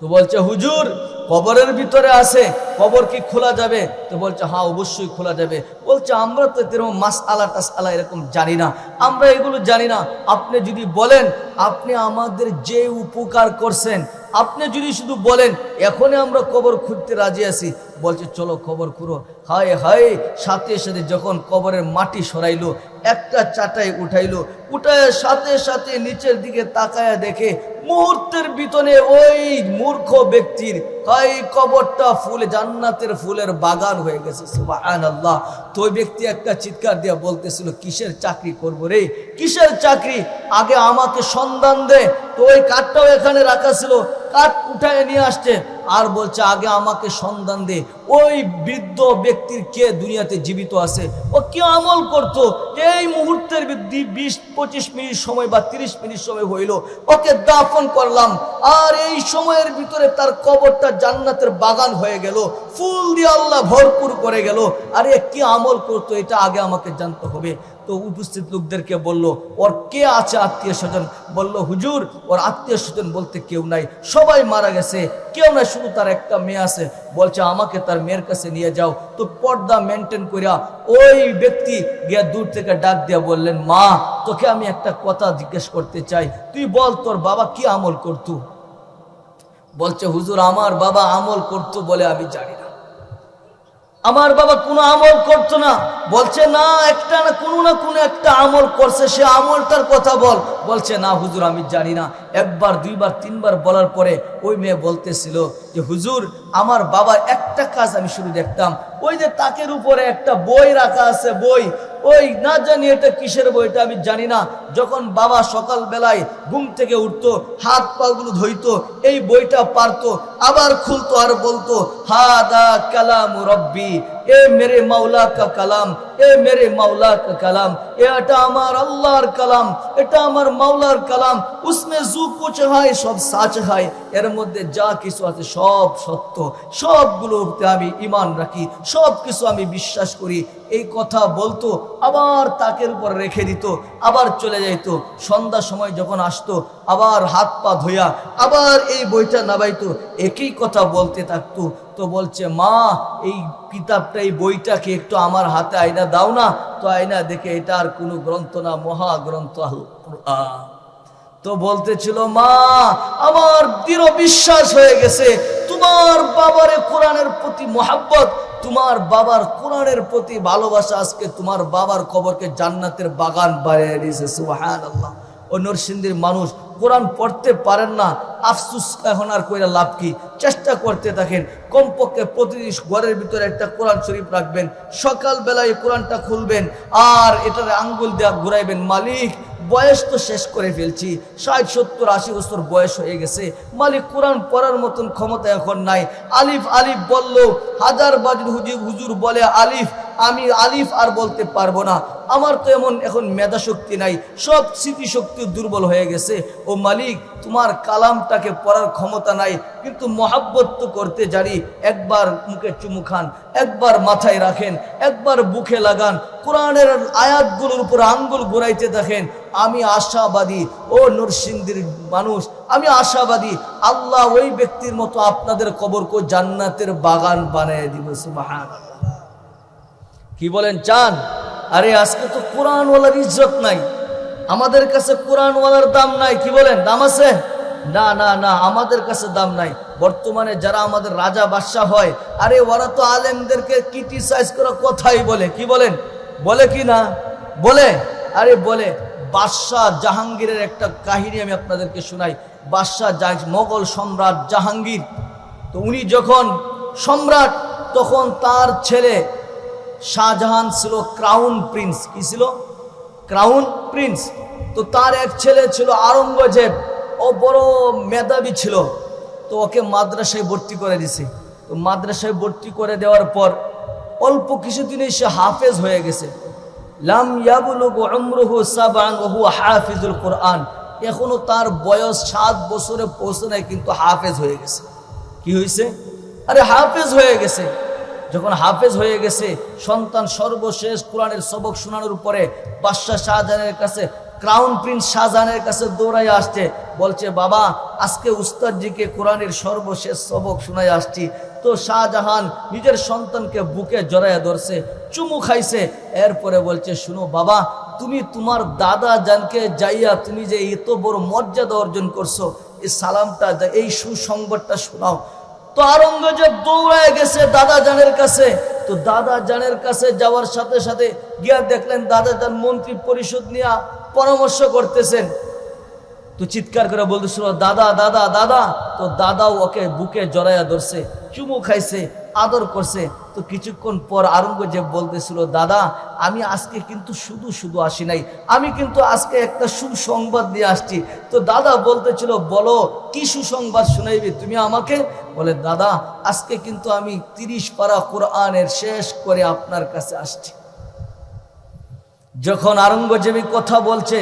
তো বলছে, হুজুর কবরের ভিতরে আছে, কবর কি খোলা যাবে? তো বলছে, হ্যাঁ অবশ্যই খোলা যাবে। বলছে, আমরা তো এরকম মাসআলা টাসআলা এরকম জানি না, আমরা এগুলো জানি না। আপনি যদি বলেন, আপনি আমাদের যে উপকার করছেন, আপনি যদি শুধু বলেন এখনই আমরা কবর খুঁড়তে রাজি আছি। বলছে, চলো কবর খুঁড়ো। হায় হায়, সাথে সাথে যখন কবরের মাটি সরাইলো, একটা চাটাই উঠাইলো, উঠায় সাথে সাথে নিচের দিকে তাকায়া দেখে মুহূর্তের ভিতরে ওই মূর্খ ব্যক্তির এই কবরটা ফুলে জান্নাতের ফুলের বাগান হয়ে গেছে। সুবহানাল্লাহ। তো ওই ব্যক্তি একটা চিৎকার দিয়ে বলতেছিল, কিসের চাকরি করবো রে, কিসের চাকরি, আগে আমাকে সন্ধান দে। তো ওই কাঠটাও এখানে রাখা ছিল, কাঠ উঠায় নিয়ে আসছে আর বলছে, আগে আমাকে সন্ধান দে, ওই বৃদ্ধ ব্যক্তির কে দুনিয়াতে জীবিত আছে, ও কি আমল করত, এই মুহূর্তের 20-25 মিনিট সময় বা 30 মিনিট সময় হইল, ওকে দাফন করলাম, আর এই সময়ের ভিতরে তার কবরটা জান্নাতের বাগান হয়ে গেল, ফুল দিয়ে আল্লাহ ভরপুর করে গেল। আরে কি আমল করতো, এটা আগে আমাকে জানতে হবে। তো উপস্থিত লোকদেরকে বলল, ওর কে আছে আত্মীয় স্বজন? বলল, হুজুর ওর আত্মীয় স্বজন বলতে কেউ নাই, সবাই মারা গেছে, কেউ নাই, শুধু তার একটা মেয়ে আছে। বলছে, আমাকে তার মেয়ের কাছে নিয়ে যাও। তো পর্দা মেনটেন করিয়া ওই ব্যক্তি গিয়া দূর থেকে ডাক দিয়া বললেন, মা তোকে আমি একটা কথা জিজ্ঞেস করতে চাই, তুই বল তোর বাবা কি আমল করতো? বলছে, হুজুর আমার বাবা আমল করতো বলে আমি জানি না, আমার বাবা কোনো আমল করতো না। বলছে, না একটা না কোনো একটা আমল করছে, সে আমলটার কথা বল। বলছে, না হুজুর আমি জানি না। একবার, দুইবার, তিনবার বলার পরে ওই মেয়ে বলতেছিল যে, হুজুর আমার বাবার একটা কাজ আমি শুধু দেখতাম, ওই যে তাকের উপরে একটা বই রাখা আছে, বই, ওই না জানি এটা কিসের বই, এটা আমি জানি না। যখন বাবা সকাল বেলায় ঘুম থেকে উঠতো, হাত পাগুলো ধুইতো, এই বইটা পারতো, আবার খুলতো আর বলতো, হাদা কালাম রব্বি, এ মেরে মাওলা কা কালাম, এ মেরে মাওলা কা কালাম, এটা আমার আল্লাহর কালাম, এটা আমার মাওলার কালাম, উসমে জু কুছ হয় সব সাচ হয়, এর মধ্যে যা কিছু আছে সব সত্য, সবগুলোতে আমি ঈমান রাখি, সব কিছু আমি বিশ্বাস করি। এই কথা বলতো, আবার তাকের উপর রেখে দিত, আবার চলে যাইতো। সন্ধ্যার সময় যখন আসতো আবার হাত পা ধুইয়া আবার এই বইটা নামাইতো, একই কথা বলতে থাকতো। তো বলছে, মা এই কিতাবটা, এই বইটাকে একটু আমার হাতে আয়না দাও না। তো আয়না দেখে এটা আর কোনো গ্রন্থ না, মহাগ্রন্থ আল কুরআন। তো বলতেছিল, মা আমার দৃঢ় বিশ্বাস হয়ে গেছে তোমার বাবার কোরআনের প্রতি মহাব্বত, তোমার বাবার কোরআনের প্রতি ভালোবাসা আজকে তোমার বাবার কবরকে জান্নাতের বাগান বানিয়ে দিয়েছে। সুবহানাল্লাহ। ও নরসিংদীর মানুষ কোরআন পড়তে পারেন না, আফসুস এখন আর কইরা লাভ কি? চেষ্টা করতে থাকেন, কমপক্ষে প্রতিদিন ঘরের ভিতরে একটা কোরআন শরীফ রাখবেন, সকালবেলায় কোরআনটা খুলবেন আর এটার আঙ্গুল দেওয়া ঘুরাইবেন। মালিক বয়স তো শেষ করে ফেলছি, 60, 70, 80 বছর বয়স হয়ে গেছে, মালিক কোরআন পড়ার মতন ক্ষমতা এখন নাই। আলিফ আলিফ বললো, হাজার বাজুর হুজুর বলে আলিফ, আমি আলিফ আর বলতে পারবো না, আমার তো এমন এখন মেধা শক্তি নাই, সব স্মৃতিশক্তি দুর্বল হয়ে গেছে। ও মালিক তোমার কালামটাকে পড়ার ক্ষমতা নাই, কিন্তু মহাব্বত তো করতে জানি। একবার মুখে চুমু খান, একবার মাথায় রাখেন, একবার বুকে লাগান, কোরআনের আয়াতগুলোর উপর আঙ্গুল ঘুরাইতে থাকেন। আমি আশাবাদী, ও নরসিংদীর মানুষ, আমি আশাবাদী আল্লাহ ওই ব্যক্তির মতো আপনাদের কবরকে জান্নাতের বাগান বানিয়ে দিব। সুবহানাল্লাহ। কি বলেন, চান? আরে আজকে তো কোরআনওয়ালার ইজ্জত নাই, আমাদের কাছে কোরআনওয়ালার দাম নাই। কি বলেন, দাম আছে? না না না, আমাদের কাছে দাম নাই। বর্তমানে যারা আমাদের রাজা বাদশাহ হয়, আরে ওরা তো আলেমদেরকে ক্রিটিসাইজ করা কথাই বলে। কি বলেন, বলে কি না বলে? আরে বলে। বাদশাহ জাহাঙ্গীরের একটা কাহিনী আমি আপনাদেরকে শোনাই। বাদশাহ মোগল সম্রাট জাহাঙ্গীর, তো উনি যখন সম্রাট তখন তার ছেলে শাহজাহান ছিল ক্রাউন প্রিন্স। কি ছিল? Crown Prince. তো তার এক ছেলে ছিল আওরঙ্গজেব, ও বড় মেধাবী ছিল। তো ওকে মাদ্রাসায় ভর্তি করে দিছে। তো মাদ্রাসায় ভর্তি করে দেওয়ার পর অল্প কিছুদিনে সে হাফেজ হয়ে গেছে। লাম ইয়াবলুগু উমরুহু সাবআন ওয়া হুয়া হাফিজুল কোরআন। এখনো তার বয়স 7 বছরে পৌঁছে নাই, কিন্তু হাফেজ হয়ে গেছে। কি হয়েছে? আরে হাফেজ হয়ে গেছে। যখন হাফেজ হয়ে গেছে, সন্তান সর্বশেষ কোরআনের সবক শোনানোর পরে বাদশাহ শাহজাহানের কাছে, ক্রাউন প্রিন্স শাহজাহানের কাছে দৌড়াই আসছে, বলছে, বাবা আজকে উস্তাদজিকে কোরআনের সর্বশেষ সবক শোনাই আসছি। তো শাহজাহান নিজের সন্তানকে বুকে জড়াইয়া ধরছে, চুমু খাইছে। এরপরে বলছে, শুনো বাবা, তুমি তোমার দাদা জানকে যাইয়া তুমি যে এত বড় মর্যাদা অর্জন করছো, এই সালামটা, এই সুসংবাদটা শোনাও। তো আওরঙ্গজেব দৌড়ায় গেছে দাদা জানের কাছে। তো দাদা জানের কাছে যাওয়ার সাথে সাথে গিয়া দেখলেন দাদা জান মন্ত্রী পরিষদ নিয়ে পরামর্শ করতেছেন। তো চিৎকার করে বলতেছিল, দাদা দাদা দাদা। তো দাদাও ওকে বুকে জড়াইয়া ধরছে, চুমু খাইছে, আদর করছে। তো কিছুক্ষণ পর আওরঙ্গজেব বলতেছিল, দাদা আমি আজকে কিন্তু শুধু শুধু আসি নাই, আমি কিন্তু আজকে একটা সুসংবাদ নিয়ে আসছি। তো দাদা বলতেছিল, বলো কি সুসংবাদ শুনাইবে তুমি আমাকে? বলে, দাদা আজকে কিন্তু আমি 30 পারা কোরআনের শেষ করে আপনার কাছে আসছি। যখন আওরঙ্গজেবী কথা বলছে,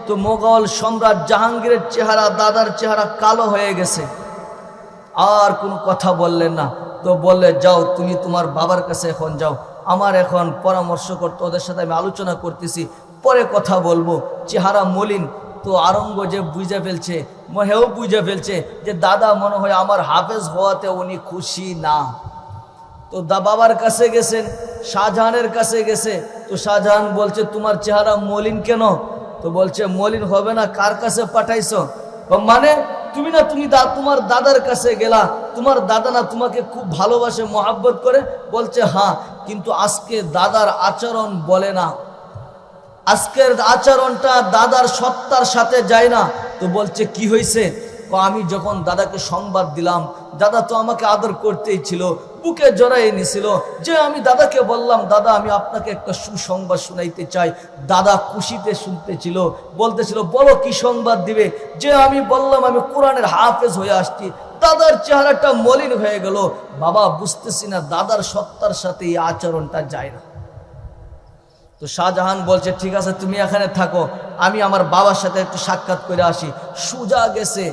তো মোগল সম্রাট জাহাঙ্গীরের চেহারা, দাদার চেহারা কালো হয়ে গেছে, আর কোনো কথা বললেন না। তো বললে, যাও তুমি তোমার বাবার কাছে এখন যাও, আমার এখন পরামর্শ করতে, ওদের সাথে আমি আলোচনা করতেছি, পরে কথা বলবো। চেহারা মলিন। তো আওরঙ্গজেব বুঝে ফেলছে, হেও বুঝে ফেলছে যে দাদা মনে হয় আমার হাফেজ হওয়াতে উনি খুশি না। তো বাবার কাছে গেছেন, শাহজাহানের কাছে গেছে। তো শাহজাহান বলছে, তোমার চেহারা মলিন কেন? তো বলছে, মলিন হবে না, কার কাছে পাঠাইছো? মানে তুমি না, তুমি তোমার দাদার কাছে গেলা, তোমার দাদা না তোমাকে খুব ভালোবাসে, মহাব্বত করে? বলছে, হ্যাঁ, কিন্তু আজকে দাদার আচরণ বলে না, আজকের আচরণটা দাদার সত্তার সাথে যায় না। তো বলছে, কি হয়েছে? আমি যখন দাদাকে সংবাদ দিলাম, দাদা তো আমাকে আদর করতেই ছিল, বুকে জড়াই নিছিল। যে আমি দাদাকে বললাম, দাদা আমি আপনাকে একটা সুসংবাদ শুনাইতে চাই, দাদা খুশিতে শুনতেছিল, বলতেছিল, বলো কি সংবাদ দিবে? যে আমি বললাম আমি কোরআনের হাফেজ হয়ে আসছি, দাদার চেহারাটা মলিন হয়ে গেল। বাবা বুঝতেছি না, দাদার সত্তার সাথে এই আচরণটা যায় না। তো শাহজাহান বলছে, ঠিক আছে তুমি এখানে থাকো, আমি আমার বাবার সাথে একটু সাক্ষাৎ করে আসি। সুজা গেছে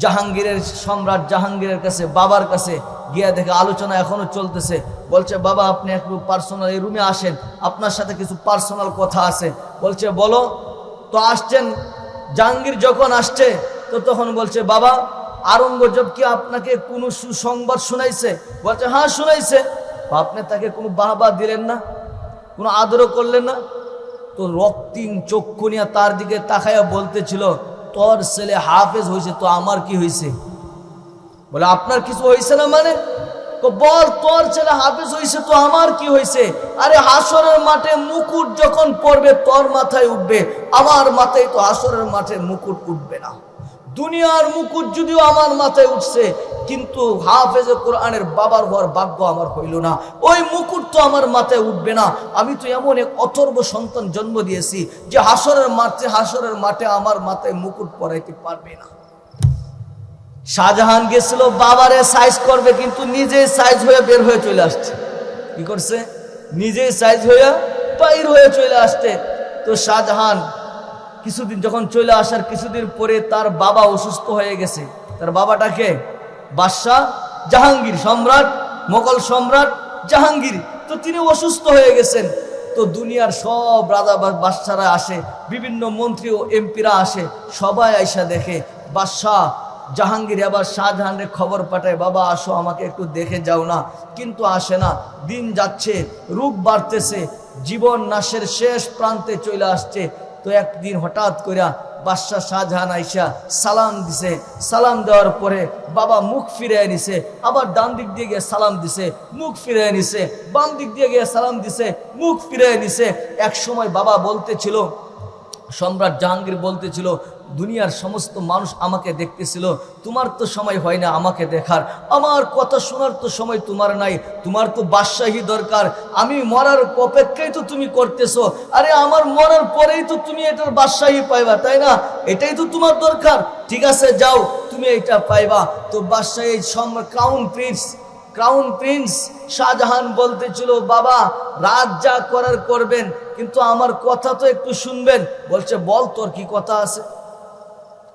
জাহাঙ্গীরের, সম্রাট জাহাঙ্গীরের কাছে, বাবার কাছে গিয়া দেখে আলোচনা এখনো চলতেছে। বলছে বাবা আপনি একটু পার্সোনাল এই রুমে আসেন, আপনার সাথে কিছু পার্সোনাল কথা আছে। বলছে বলো। তো আসছেন, জাহাঙ্গীর যখন আসছে তো তখন বলছে বাবা আওরঙ্গজেব কি আপনাকে কোনো সুসংবাদ শুনাইছে? বলছে হ্যাঁ শুনাইছে। আপনি তাকে কোনো বাহবা দিলেন না, কোনো আদরও করলেন না? তো রক্তিম চক্ষু নিয়ে তার দিকে তাকাইয়া বলতেছিল তোর ছেলে হাফেজ হয়েছে তো আমার কি হয়েছে? বলে আপনার কিছু হয়েছে না মানে? তো বল তোর ছেলে হাফেজ হয়েছে তো আমার কি হয়েছে? আরে হাসরের মাঠে মুকুট যখন পড়বে তোর মাথায় উঠবে, আমার মাথায় তো হাসরের মাঠে মুকুট উঠবে না। দুনিয়ার মুকুট যদিও আমার মাথায় উঠছে, কিন্তু হাফেজে কোরআনের বাবার হওয়ার ভাগ্য আমার হইল না, ওই মুকুট তো আমার মাথায় উঠবে না। আমি তো এমন এক অথর্ব সন্তান জন্ম দিয়েছি যে হাসরের মাঠে আমার মাথায় মুকুট পরাইতে পারবে না। শাহজাহান গেছিল বাবারে সাইজ করবে, কিন্তু নিজে সাইজ হয়ে বের হয়ে চলে আসছে। কি করছে? নিজে সাইজ হয়ে বাইর হয়ে চলে আসছে। তো শাহজাহান কিছুদিন যখন চলে আসার কিছুদিন পরে তার বাবা অসুস্থ হয়ে গেছে। তার বাবাটাকে বাদশাহ জাহাঙ্গীর, সম্রাট, মোগল সম্রাট জাহাঙ্গীর, তো তিনি অসুস্থ হয়ে গেছেন। তো দুনিয়ার সব রাজা বাদশারা আসে, বিভিন্ন মন্ত্রী ও এমপিরা আসে, সবাই আইসা দেখে। বাদশাহ জাহাঙ্গীর আবার শাহজাহানের খবর পাঠায় বাবা আসো আমাকে একটু দেখে যাও না, কিন্তু আসে না। দিন যাচ্ছে, রূপ বাড়তেছে, জীবন নাশের শেষ প্রান্তে চলে আসছে। তো একদিন হঠাৎ কইরা বাদশাহ শাহজাহান আইসা সালাম দিছে। সালাম দেওয়ার পরে বাবা মুখ ফিরে নিছে, আবার ডান দিক দিয়ে গিয়ে সালাম দিছে, মুখ ফিরে নিছে, বাম দিক দিয়ে গিয়ে সালাম দিছে, মুখ ফিরে নিছে। এক সময় বাবা বলতেছিল, সম্রাট জাহাঙ্গীর বলতেছিল দুনিয়ার সমস্ত মানুষ আমাকে দেখতেছিল, তোমার তো সময় হয় না আমাকে দেখার, আমার কথা শোনার তো সময় তোমার নাই, তোমার তো বাদশাহী দরকার, আমি মরার অপেক্ষাই তো তুমি করতেছো। আরে আমার মরার পরেই তো তুমি এটার বাদশাহী পাইবা, তাই না? এটাই তো তোমার দরকার, ঠিক আছে যাও তুমি এটা পাইবা। তো বাদশাহী ক্রাউন প্রিন্স শাহজাহান বলতেছিল বাবা রাজ যা করার করবেন, কিন্তু আমার কথা তো একটু শুনবেন। বলছে বল তোর কি কথা আছে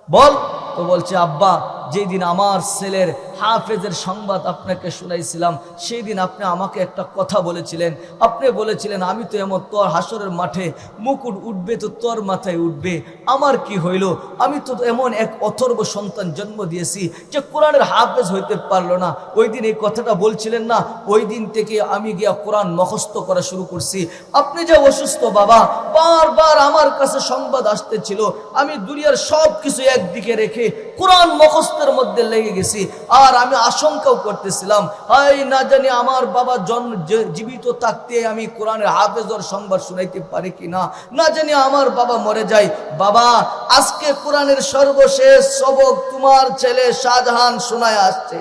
বল। তো বলছে আব্বা যেই দিন আমার ছেলের হাফেজের সংবাদ আপনাকে শুনাইছিলাম, সেই দিন আপনি আমাকে একটা কথা বলেছিলেন। আপনি বলেছিলেন আমি তো এমন তোর হাসরের মাঠে মুকুট উঠবে তো তোর মাথায় উঠবে, আমার কি হইল? আমি তো এমন এক অথর্ব সন্তান জন্ম দিয়েছি যে কোরআনের হাফেজ হইতে পারলো না। ওই দিন এই কথাটা বলছিলেন না, ওই দিন থেকে আমি গিয়া কোরআন মুখস্থ করা শুরু করছি। আপনি যে অসুস্থ বাবা, বারবার আমার কাছে সংবাদ আসতেছিল, আমি দুনিয়ার সব কিছু একদিকে রেখে কোরআন মুখস্থের মধ্যে লেগে গেছি। আর আমি আশঙ্কাও করতেছিলাম হাই না জানি আমার বাবা জীবিত থাকতে আমি কোরআনের হাফেজর সংবাদ শুনাইতে পারি কিনা, না জানি আমার বাবা মরে যায়। বাবা আজকে কোরআনের সর্বশেষ সবক তোমার ছেলে শাহজাহান শোনায় আসছে,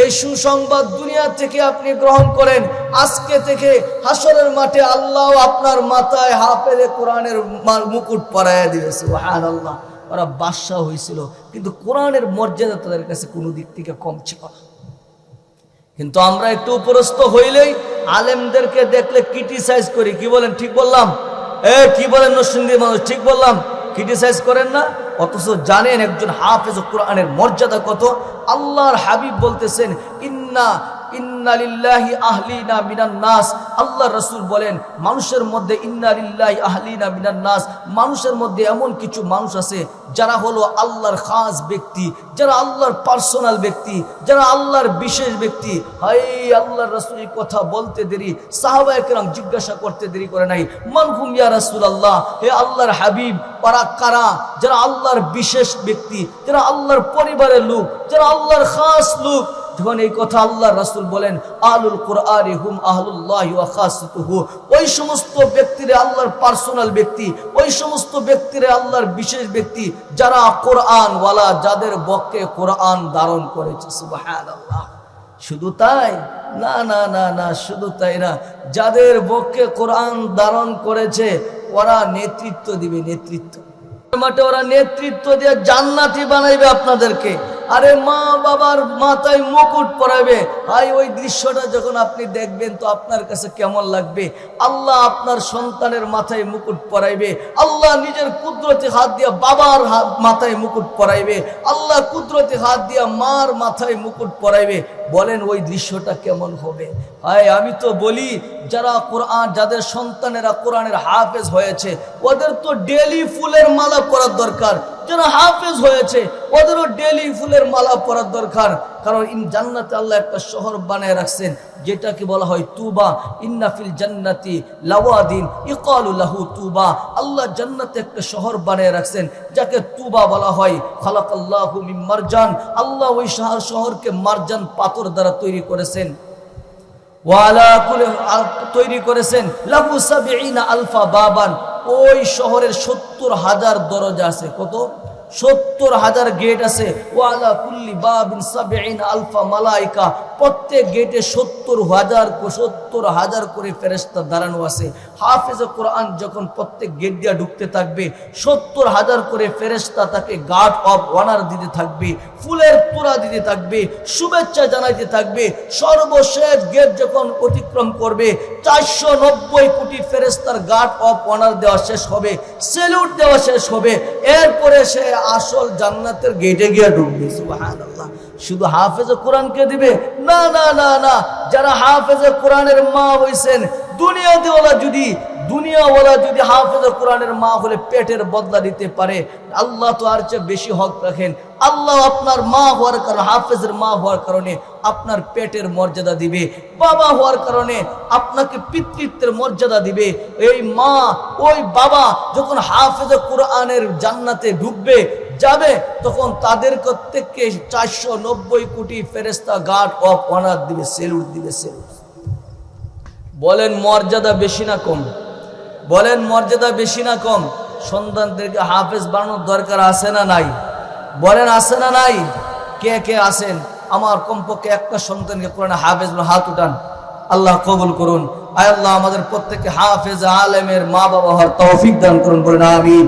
এই সুসংবাদ দুনিয়া থেকে আপনি গ্রহণ করেন। আজকে থেকে হাসরের মাঠে আল্লাহ আপনার মাথায় হাফেজে কোরআনের মুকুট পরাইয়া দিবে। সুবহানাল্লাহ। ওরা বাদশাহ হয়েছিল, কিন্তু কোরআনের মর্যাদা তাদের কাছে কোনো দিক থেকে কম ছিল না। কিন্তু আমরা একটু উপরস্থ হইলেই আলেমদেরকে দেখলে ক্রিটিসাইজ করি। কি বলেন? ঠিক বললাম? কি বলেন নরসিংদীর মানুষ? ঠিক বললাম? ক্রিটিসাইজ করেন না? অথচ জানেন একজন হাফেজ কোরআনের মর্যাদা কত? আল্লাহর হাবিব বলতেছেন ইন্না লিল্লাহি আহলিনা মিনান নাস। আল্লাহ রাসূল বলেন মানুষের মধ্যে ইন্না লিল্লাহি আহলিনা মিনান নাস, মানুষের মধ্যে এমন কিছু মানুষ আছে যারা হলো আল্লাহর খাস ব্যক্তি, যারা আল্লাহর পার্সোনাল ব্যক্তি, যারা আল্লাহর বিশেষ ব্যক্তি। হাই আল্লাহর রাসূল এই কথা বলতে দেরি সাহাবায়ে কেরাম জিজ্ঞাসা করতে দেরি করে নাই, মান হুম ইয়া রাসূলুল্লাহ, হে আল্লাহর হাবিব ওরা কারা? যারা আল্লাহর বিশেষ ব্যক্তি, যারা আল্লাহর পরিবারের লোক, যারা আল্লাহর খাস লোক। যখন এই কথা আল্লাহ রাসূল বলেন আহলুল কুরআনি হুম আহলুল্লাহি ওয়া খাসাতুহু, ওই সমস্ত ব্যক্তিরা আল্লাহর পার্সোনাল ব্যক্তি, ওই সমস্ত ব্যক্তিরা আল্লাহর বিশেষ ব্যক্তি যারা কোরআন ওয়ালা, যাদের বক্ষে কোরআন ধারণ করেছে। সুবহানাল্লাহ। শুধু তাই না, না না না, শুধু তাই না, যাদের বক্ষে কোরআন ধারণ করেছে ওরা নেতৃত্ব দিবে, নেতৃত্ব মাঠে ওরা নেতৃত্ব দিয়ে জান্নাতি বানাইবে আপনাদেরকে। আরে মা বাবার মাথায় মুকুট পরাবে। হাই ওই দৃশ্যটা যখন আপনি দেখবেন তো আপনার কাছে কেমন লাগবে? আল্লাহ আপনার সন্তানের মাথায় মুকুট পরাইবে, আল্লাহ নিজের কুদরতি হাত দিয়া বাবার মাথায় মুকুট পরাইবে, আল্লাহ কুদরতি হাত দিয়া মার মাথায় মুকুট পরাইবে। বলেন ওই দৃশ্যটা কেমন হবে? হায় আমি তো বলি যারা কোরআন, যাদের সন্তানেরা কোরআনের হাফেজ হয়েছে ওদের তো ডেলি ফুলের মালা পরার দরকার। যারা হাফেজ হয়েছে ওদেরও ডেলি ফুলের মালা পরার দরকার। কারণ জান্নাতে আল্লাহ একটা শহর বানায় রাখছেন যেটাকে বলা হয় তুবা। ইন্না ফিল জান্নাতি লাওয়াদিন ইকালু লাহু তুবা। আল্লাহ জান্নাতে একটা শহর বানায় রাখছেন যাকে তুবা বলা হয়। খালাকাল্লাহু মিন মারজান, আল্লাহ ওই শহরকে মারজান পাথর দ্বারা তৈরি করেছেন। তৈরি করেছেন লাহু সাবঈনা আলফা বাবান। ওই শহরের ৭০,০০০ দরজা আছে। কত? ৭০,০০০ গেট আছে। ওয়ালা কুল্লি বাবিন সাবঈনা আলফা মালাইকা। প্রত্যেক গেটে ৭০,০০০ করে ফেরেশতা দাঁড়ানো আছে। হাফেজে কোরআন যখন প্রত্যেক গেট দিয়ে ঢুকতে থাকবে ৭০,০০০ করে ফেরেশতা তাকে গার্ড অফ অনার দিতে থাকবে, ফুলের তোড়া দিতে থাকবে, শুভেচ্ছা জানাইতে থাকবে। সর্বশেষ গেট যখন অতিক্রম করবে ৪৯০ কোটি ফেরেশতার গার্ড অফ অনার দেওয়া শেষ হবে, সেলুট দেওয়া শেষ হবে। এরপরে সে আসল জান্নাতের গেটে গিয়ে ঢুকবে। সুবহানাল্লাহ। শুধু হাফেজে কোরআনকে দিবে? না না না না, যারা হাফেজে কোরআনের মা হইছেন, দুনিয়াওয়ালা যদি হাফেজে কোরআনের মা হলে পেটের বদলা দিতে পারে, আল্লাহ তো আর চেয়ে বেশি হক রাখেন। আল্লাহ আপনার মা হওয়ার কারণে, হাফেজের মা হওয়ার কারণে আপনার পেটের মর্যাদা দিবে, বাবা হওয়ার কারণে আপনাকে পিতৃত্বের মর্যাদা দিবে। এই মা ওই বাবা যখন হাফেজে কোরআনের জান্নাতে ঢুকবে যাবে, তখন তাদের প্রত্যেককে ৪৯০ কোটি ফেরেশতা গার্ড অফ অনার দিবে, সেলুট দিবে, সেলুট। বলেন মর্যাদা বেশি না কম? বলেন মর্যাদা বেশি না কম? সন্তানদেরকে হাফেজ বানানোর দরকার আছে না নাই? বলেন আছে না নাই? কে কে আছেন আমার কমপক্ষে একটা সন্তানকে কোরআনে হাফেজ হাত উঠান। আল্লাহ কবুল করুন। আয় আল্লাহ আমাদের প্রত্যেককে হাফেজ আলেমের মা বাবা হওয়ার তৌফিক দান করুন। বলেন আমিন।